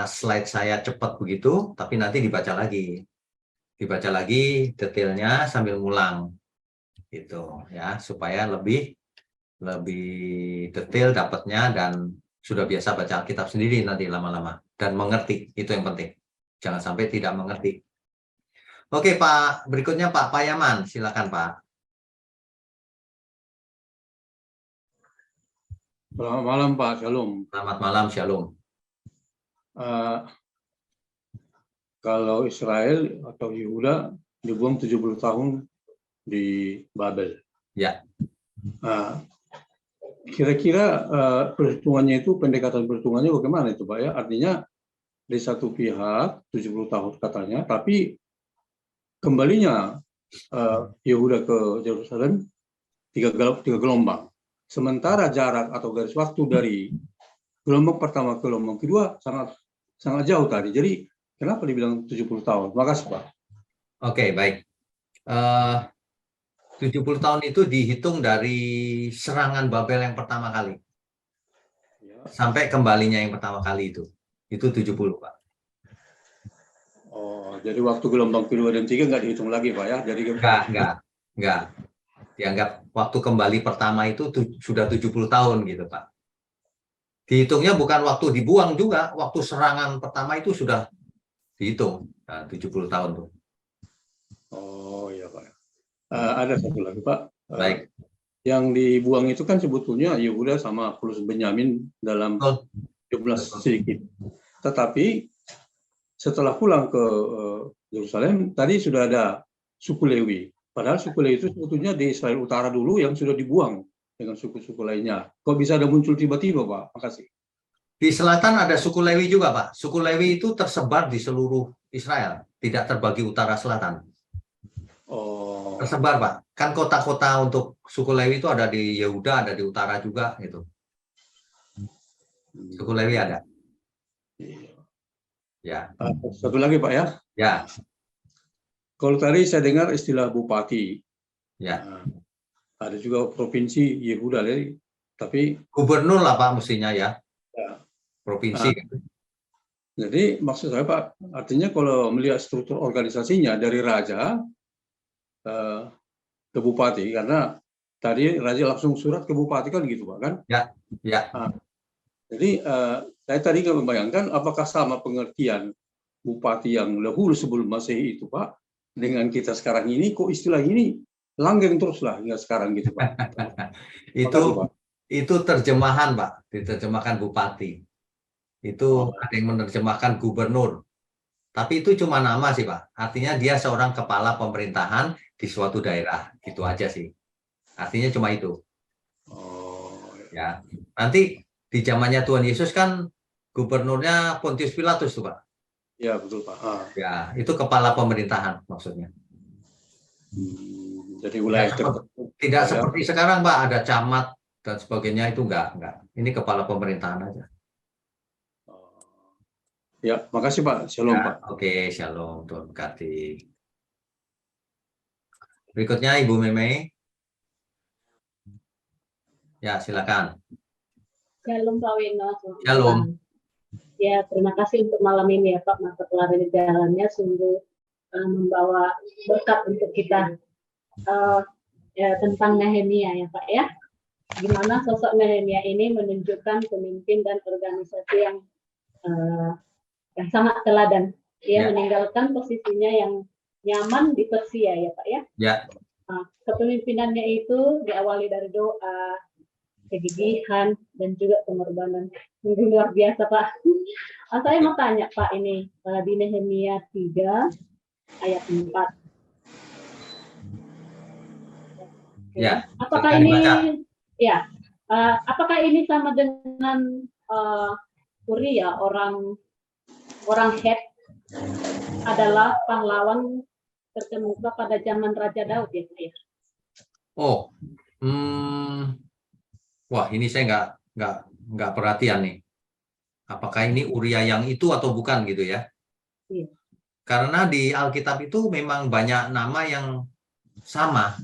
slide saya cepat begitu, tapi nanti dibaca lagi detailnya sambil ngulang gitu ya, supaya lebih detail dapatnya dan sudah biasa baca Alkitab sendiri nanti lama-lama dan mengerti, itu yang penting. Jangan sampai tidak mengerti. Oke, Pak, berikutnya Pak Payaman, silakan Pak. Selamat malam Pak, Shalom. Selamat malam, Shalom. Kalau Israel atau Yehuda dibuang 70 tahun di Babel. Ya. Kira-kira perhitungannya itu, pendekatan perhitungannya bagaimana itu Pak ya? Artinya di satu pihak 70 tahun katanya, tapi kembalinya Yehuda ke Yerusalem tiga gelombang. Sementara jarak atau garis waktu dari gelombang pertama ke gelombang kedua sangat jauh tadi. Jadi kenapa dibilang 70 tahun? Terima kasih, Pak. Oke, baik. 70 tahun itu dihitung dari serangan Babel yang pertama kali. Sampai kembalinya yang pertama kali itu. Itu 70, Pak. Oh, jadi waktu gelombang kedua dan tiga nggak dihitung lagi, Pak ya? Jadi Enggak. Dianggap waktu kembali pertama itu sudah 70 tahun gitu, Pak. Dihitungnya bukan waktu dibuang juga, waktu serangan pertama itu sudah dihitung. 70 tahun tuh. Oh iya Pak. Ada satu lagi Pak. Baik. Yang dibuang itu kan sebetulnya Yehuda sama plus Benyamin dalam 17 sedikit. Tetapi setelah pulang ke Yerusalem, tadi sudah ada suku Lewi. Padahal suku Lewi itu sebetulnya di Israel Utara dulu yang sudah dibuang dengan suku-suku lainnya. Kok bisa ada muncul tiba-tiba, Pak? Makasih. Di selatan ada suku Lewi juga, Pak. Suku Lewi itu tersebar di seluruh Israel, tidak terbagi utara selatan. Oh. Tersebar, Pak. Kan kota-kota untuk suku Lewi itu ada di Yehuda, ada di utara juga gitu. Suku Lewi ada. Ya. Satu lagi Pak ya. Ya. Kalau tadi saya dengar istilah bupati. Ya. Nah, ada juga provinsi Yehuda, tapi Gubernur lah Pak mestinya ya. Ya. Provinsi. Jadi maksud saya Pak, artinya kalau melihat struktur organisasinya dari raja ke bupati, karena tadi raja langsung surat ke bupati kan gitu Pak kan? Ya, ya. Nah, jadi saya tadi nggak membayangkan apakah sama pengertian bupati yang dahulu sebelum Masehi itu Pak, dengan kita sekarang ini kok istilah ini langgeng terus lah hingga sekarang gitu Pak. Itu terjemahan Pak, diterjemahkan bupati. Itu ada yang menerjemahkan gubernur. Tapi itu cuma nama sih Pak. Artinya dia seorang kepala pemerintahan di suatu daerah. Gitu aja sih. Artinya cuma itu. Ya. Nanti di zamannya Tuhan Yesus kan gubernurnya Pontius Pilatus tuh Pak. Ya betul Pak. Ya, itu kepala pemerintahan maksudnya. Jadi wilayah tidak seperti sekarang Pak, ada camat dan sebagainya, itu enggak. Ini kepala pemerintahan aja. Ya, makasih Pak. Shalom ya, Pak. Oke, shalom. Tuhan berkati. Berikutnya Ibu Meme. Ya, silakan. Shalom Pak Wino. Shalom. Ya, terima kasih untuk malam ini ya Pak. Mata pelari jalannya sungguh membawa berkat untuk kita tentang Nehemia ya Pak ya. Gimana sosok Nehemia ini menunjukkan pemimpin dan organisasi yang sangat teladan. Dia meninggalkan posisinya yang nyaman di Persia ya Pak ya. Ya. Kepemimpinannya itu diawali dari doa, kegigihan, dan juga pengorbanan. Luar biasa Pak. Saya mau tanya Pak ini di Nehemia 3 ayat 4. Ya. Apakah ini ya? Apakah ini sama dengan Uria, orang Het adalah pahlawan terkemuka pada zaman Raja Daud ya Pak ya? Oh, wah ini saya nggak perhatian nih. Apakah ini Uria yang itu atau bukan gitu ya? Iya. Karena di Alkitab itu memang banyak nama yang sama.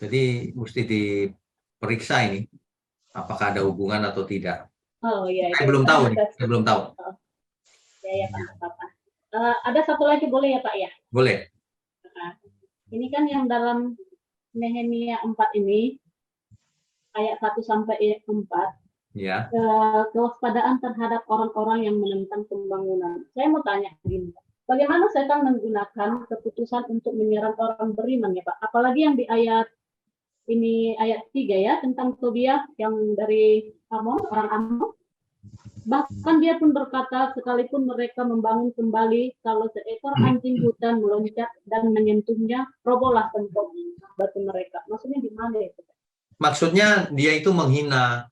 Jadi mesti diperiksa ini apakah ada hubungan atau tidak. Oh iya. Saya belum tahu nih. Saya belum tahu. Ya Pak. Ada satu lagi boleh ya Pak ya? Boleh. Ini kan yang dalam Nehemia 4 ini ayat 1 sampai 4. Ya. Kewaspadaan terhadap orang-orang yang menentang pembangunan. Saya mau tanya begini, bagaimana setan menggunakan keputusan untuk menyerang orang beriman ya Pak? Apalagi yang di ayat 3 ya, tentang Tobia yang dari Amon, orang Amon. Bahkan dia pun berkata, sekalipun mereka membangun kembali, kalau seekor anjing hutan meloncat dan menyentuhnya, robohlah tembok batu mereka. Maksudnya di mana itu? Maksudnya dia itu menghina,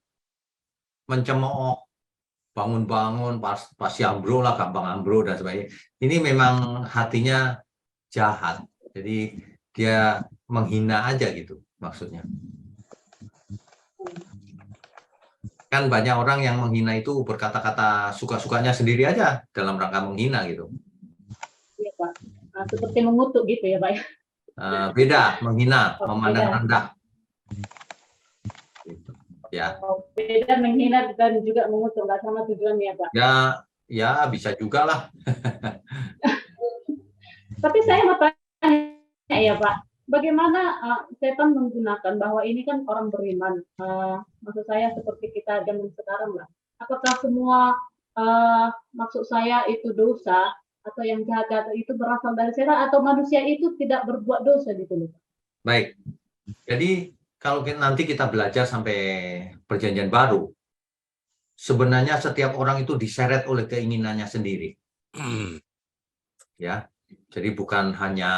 mencemooh, bangun-bangun, pas ambro lah, gampang ambro dan sebagainya. Ini memang hatinya jahat. Jadi dia menghina aja gitu maksudnya. Kan banyak orang yang menghina itu berkata-kata suka-sukanya sendiri aja dalam rangka menghina gitu. Iya Pak. Seperti mengutuk gitu ya Pak. Beda, menghina, memandang rendah. Gitu. Ya. Beda menghina dan juga mengutuk, nggak sama tujuannya Pak. Ya bisa juga lah. Tapi saya mau tanya ya Pak, bagaimana setan menggunakan bahwa ini kan orang beriman, maksud saya seperti kita zaman sekarang lah. Apakah semua maksud saya itu dosa atau yang jahat itu berasal dari setan atau manusia itu tidak berbuat dosa gitu loh? Baik. Jadi kalau nanti kita belajar sampai Perjanjian Baru, sebenarnya setiap orang itu diseret oleh keinginannya sendiri. Ya. Jadi bukan hanya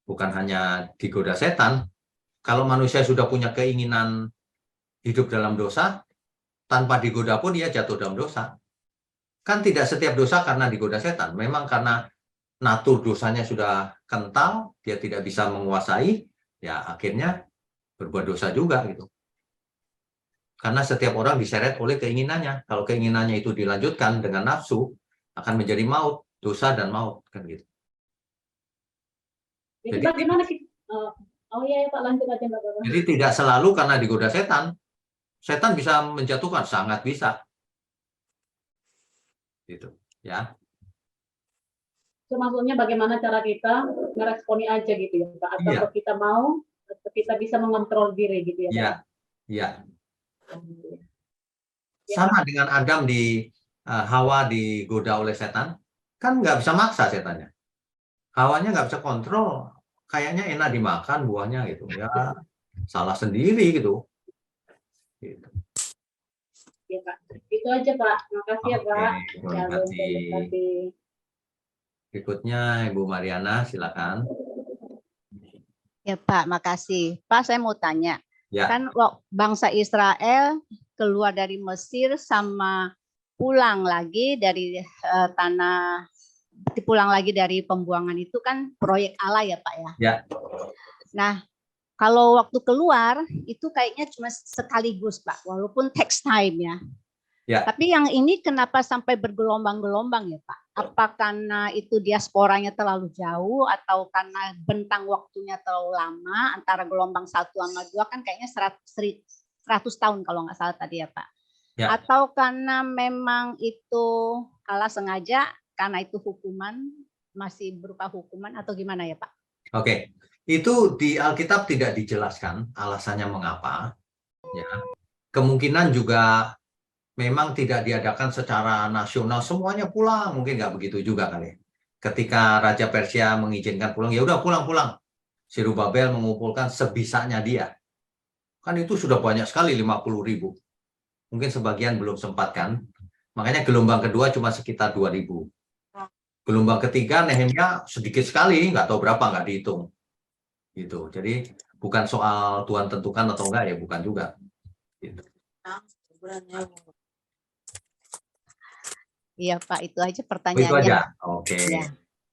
bukan hanya digoda setan. Kalau manusia sudah punya keinginan hidup dalam dosa, tanpa digoda pun dia jatuh dalam dosa. Kan tidak setiap dosa karena digoda setan. Memang karena natur dosanya sudah kental, dia tidak bisa menguasai, ya akhirnya berbuat dosa juga gitu. Karena setiap orang diseret oleh keinginannya. Kalau keinginannya itu dilanjutkan dengan nafsu, akan menjadi maut, dosa dan maut kan gitu. Jadi bagaimana kita? Oh iya ya Pak, lanjut aja Mbak Baba. Jadi tidak selalu karena digoda setan. Setan bisa menjatuhkan, sangat bisa. Gitu, ya. So, maksudnya bagaimana cara kita meresponi aja gitu ya Pak? Atau kita mau, atau kita bisa mengontrol diri gitu ya Pak? Iya. Sama dengan Adam Hawa digoda oleh setan, kan nggak bisa maksa setannya. Hawanya nggak bisa kontrol, kayaknya enak dimakan buahnya gitu. Ya, salah sendiri gitu. Ya Pak, itu aja Pak. Makasih ya Pak. Terima kasih. Berikutnya Ibu Mariana, silakan. Ya Pak, makasih. Pak, saya mau tanya. Ya. Kan bangsa Israel keluar dari Mesir sama pulang lagi dari pulang lagi dari pembuangan itu kan proyek Allah ya Pak ya. Ya. Nah, kalau waktu keluar itu kayaknya cuma sekaligus Pak, walaupun takes time ya. Ya. Tapi yang ini kenapa sampai bergelombang-gelombang ya Pak? Apa karena itu diasporanya terlalu jauh atau karena bentang waktunya terlalu lama antara gelombang 1 sama 2 kan kayaknya 100 tahun kalau nggak salah tadi ya Pak. Ya. Atau karena memang itu Allah sengaja karena itu hukuman, masih berupa hukuman atau gimana ya Pak? Oke, itu di Alkitab tidak dijelaskan alasannya mengapa. Ya. Kemungkinan juga memang tidak diadakan secara nasional semuanya pulang, mungkin nggak begitu juga kali. Ketika Raja Persia mengizinkan pulang, ya udah pulang. Zerubabel mengumpulkan sebisanya dia. Kan itu sudah banyak sekali 50.000. Mungkin sebagian belum sempat kan. Makanya gelombang kedua cuma sekitar 2.000. Gelombang ketiga Nehemia sedikit sekali, nggak tahu berapa, nggak dihitung. Gitu. Jadi bukan soal Tuhan tentukan atau enggak ya, bukan juga. Gitu. Iya Pak, itu aja pertanyaannya. Itu aja. Oke.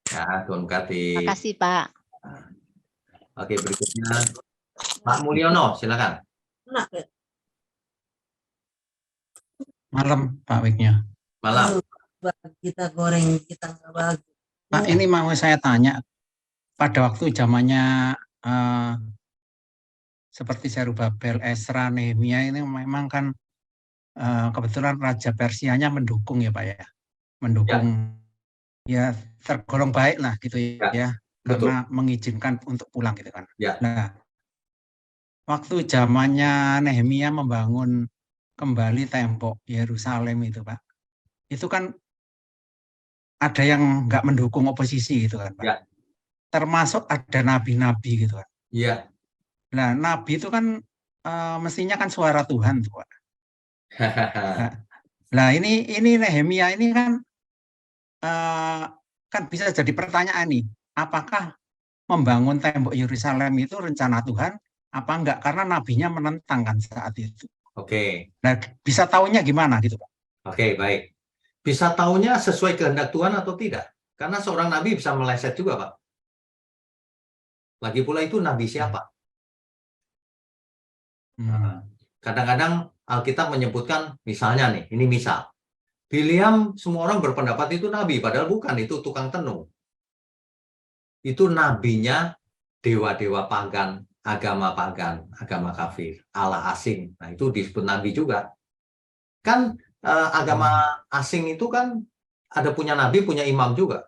Ya, Tuhan berkati. Makasih Pak. Oke, berikutnya Pak Mulyono, silakan. Malam Pak Wiknya. Malam. Kita goreng, kita nggak bagi. Pak, ini mau saya tanya, pada waktu zamannya seperti Zerubabel, Ezra, Nehemia ini memang kan kebetulan Raja Persianya mendukung ya Pak ya, mendukung ya tergolong baik lah gitu ya, karena mengizinkan untuk pulang gitu kan. Ya. Nah, waktu zamannya Nehemia membangun kembali tembok Yerusalem itu Pak, itu kan ada yang nggak mendukung oposisi gitu kan Pak. Ya. Termasuk ada nabi-nabi gitu kan. Iya. Nah, nabi itu kan mestinya kan suara Tuhan tuh Pak. Nah, ini Nehemia ini kan kan bisa jadi pertanyaan nih, apakah membangun tembok Yerusalem itu rencana Tuhan apa enggak? Karena nabinya menentang kan saat itu. Oke. Nah, bisa tahunya gimana gitu Pak? Oke, baik. Bisa tahunya sesuai kehendak Tuhan atau tidak? Karena seorang nabi bisa meleset juga, Pak. Lagi pula itu nabi siapa? Kadang-kadang Alkitab menyebutkan, misalnya nih, ini misal. Bileam, semua orang berpendapat itu nabi, padahal bukan, itu tukang tenung. Itu nabinya dewa-dewa pagan, agama kafir, Allah asing. Nah, itu disebut nabi juga. Kan agama asing itu kan ada punya nabi, punya imam juga.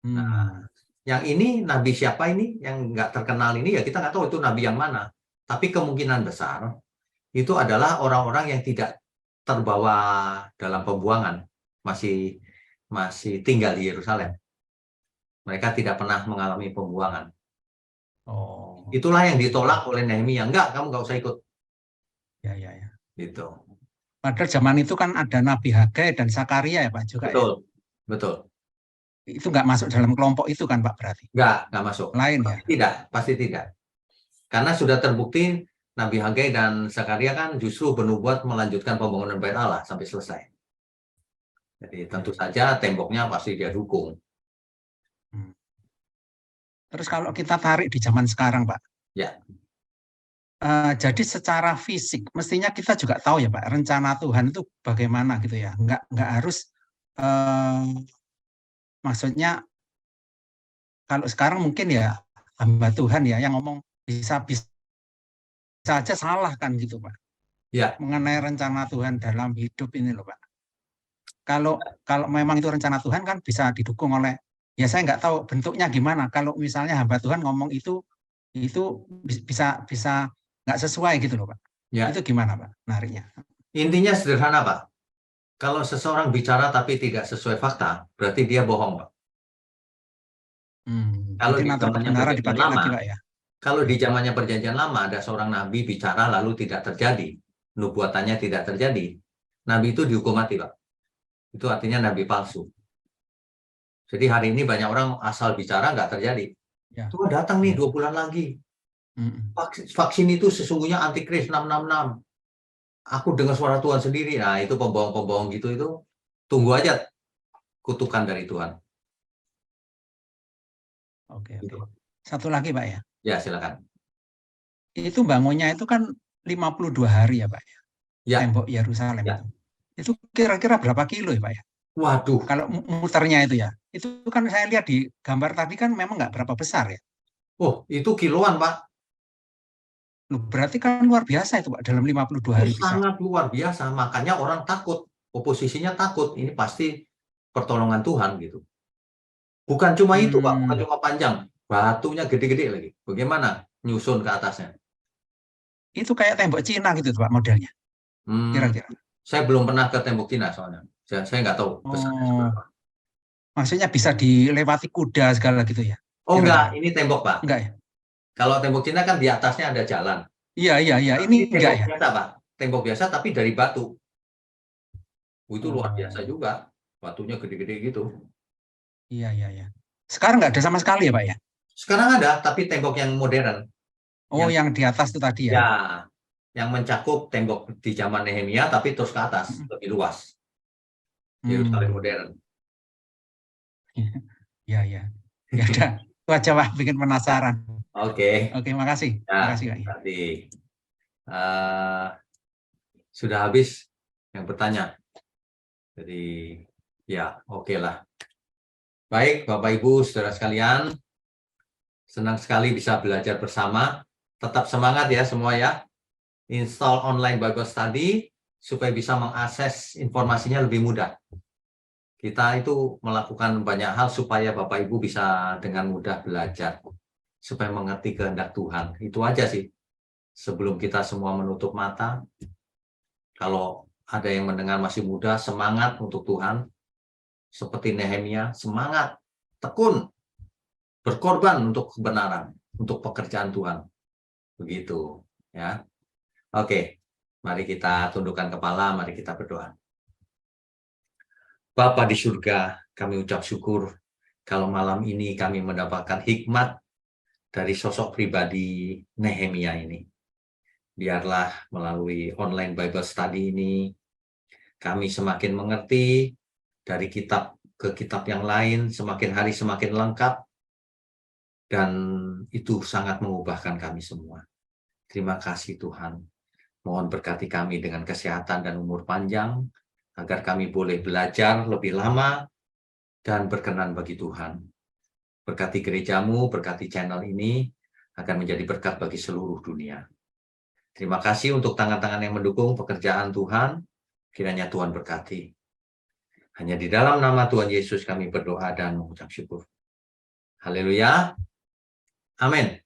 Nah, yang ini nabi siapa ini? Yang nggak terkenal ini ya kita nggak tahu itu nabi yang mana. Tapi kemungkinan besar itu adalah orang-orang yang tidak terbawa dalam pembuangan, masih tinggal di Yerusalem. Mereka tidak pernah mengalami pembuangan. Itulah yang ditolak oleh Nehemia. Enggak, kamu nggak usah ikut. Ya. Gitu. Padahal zaman itu kan ada Nabi Hagai dan Zakaria ya Pak juga. Betul. Itu nggak masuk dalam kelompok itu kan Pak berarti? Nggak masuk. Lain ya? Pasti tidak. Karena sudah terbukti Nabi Hagai dan Zakaria kan justru bernubuat melanjutkan pembangunan Bait Allah sampai selesai. Jadi tentu saja temboknya pasti dia dukung. Terus kalau kita tarik di zaman sekarang, Pak. Ya. Jadi secara fisik mestinya kita juga tahu ya Pak, rencana Tuhan itu bagaimana gitu ya. Nggak harus maksudnya kalau sekarang mungkin ya hamba Tuhan ya yang ngomong bisa aja salah kan gitu Pak. Ya. Mengenai rencana Tuhan dalam hidup ini loh Pak. Kalau memang itu rencana Tuhan kan bisa didukung oleh, ya saya nggak tahu bentuknya gimana. Kalau misalnya hamba Tuhan ngomong itu bisa nggak sesuai gitu loh Pak. Ya. Itu gimana Pak nariknya? Intinya sederhana Pak. Kalau seseorang bicara tapi tidak sesuai fakta, berarti dia bohong Pak. Kalau di zamannya perjanjian lama, lagi, Pak, ya? Kalau di zamannya perjanjian lama ada seorang nabi bicara lalu tidak terjadi, nubuatannya tidak terjadi, nabi itu dihukum mati Pak. Itu artinya nabi palsu. Jadi hari ini banyak orang asal bicara nggak terjadi. Ya. Tuh datang nih 2 bulan lagi. Vaksin itu sesungguhnya antikris 666. Aku dengar suara Tuhan sendiri. Nah itu pembohong-pembohong gitu itu. Tunggu aja kutukan dari Tuhan. Oke. Satu lagi Pak ya. Ya silakan. Itu bangunnya itu kan 52 hari ya Pak ya. Ya. Tembok Yerusalem ya. Itu kira-kira berapa kilo ya Pak ya? Waduh. Kalau muternya itu ya. Itu kan saya lihat di gambar tadi kan memang nggak berapa besar ya. Oh itu kiloan Pak. Loh, berarti kan luar biasa itu Pak dalam 52 hari. Sangat luar biasa. Makanya orang takut. Oposisinya takut. Ini pasti pertolongan Tuhan gitu. Bukan cuma itu Pak. Bukan cuma panjang. Batunya gede-gede lagi. Bagaimana nyusun ke atasnya? Itu kayak tembok Cina gitu Pak modelnya. Kira-kira. Saya belum pernah ke tembok Cina soalnya. Saya nggak tahu besarnya seberapa. Maksudnya bisa dilewati kuda segala gitu ya? Oh enggak, ini tembok Pak. Enggak ya? Kalau tembok Cina kan di atasnya ada jalan. Iya. Ini enggak ya? Biasa Pak. Tembok biasa tapi dari batu. Itu luar biasa juga. Batunya gede-gede gitu. Iya. Sekarang nggak ada sama sekali ya Pak ya? Sekarang ada, tapi tembok yang modern. Oh, yang di atas itu tadi ya? Ya, yang mencakup tembok di zaman Nehemia, tapi terus ke atas, lebih luas. Yerusalem modern. Ya udah. Itu aja Pak, bikin penasaran. Oke, makasih. Ya, makasih Pak. Berarti sudah habis yang bertanya. Jadi, ya oke lah. Baik, Bapak Ibu, saudara sekalian. Senang sekali bisa belajar bersama. Tetap semangat ya semua ya. Install online Bible Study supaya bisa mengakses informasinya lebih mudah. Kita itu melakukan banyak hal supaya Bapak Ibu bisa dengan mudah belajar. Supaya mengerti kehendak Tuhan. Itu aja sih. Sebelum kita semua menutup mata. Kalau ada yang mendengar masih muda, semangat untuk Tuhan. Seperti Nehemia, semangat. Tekun. Berkorban untuk kebenaran, untuk pekerjaan Tuhan. Begitu, ya. Oke, mari kita tundukkan kepala, mari kita berdoa. Bapa di surga, kami ucap syukur kalau malam ini kami mendapatkan hikmat dari sosok pribadi Nehemia ini. Biarlah melalui online Bible Study ini, kami semakin mengerti dari kitab ke kitab yang lain, semakin hari semakin lengkap, dan itu sangat mengubahkan kami semua. Terima kasih Tuhan. Mohon berkati kami dengan kesehatan dan umur panjang, agar kami boleh belajar lebih lama dan berkenan bagi Tuhan. Berkati gerejamu, berkati channel ini, akan menjadi berkat bagi seluruh dunia. Terima kasih untuk tangan-tangan yang mendukung pekerjaan Tuhan. Kiranya Tuhan berkati. Hanya di dalam nama Tuhan Yesus kami berdoa dan mengucap syukur. Haleluya. Amin.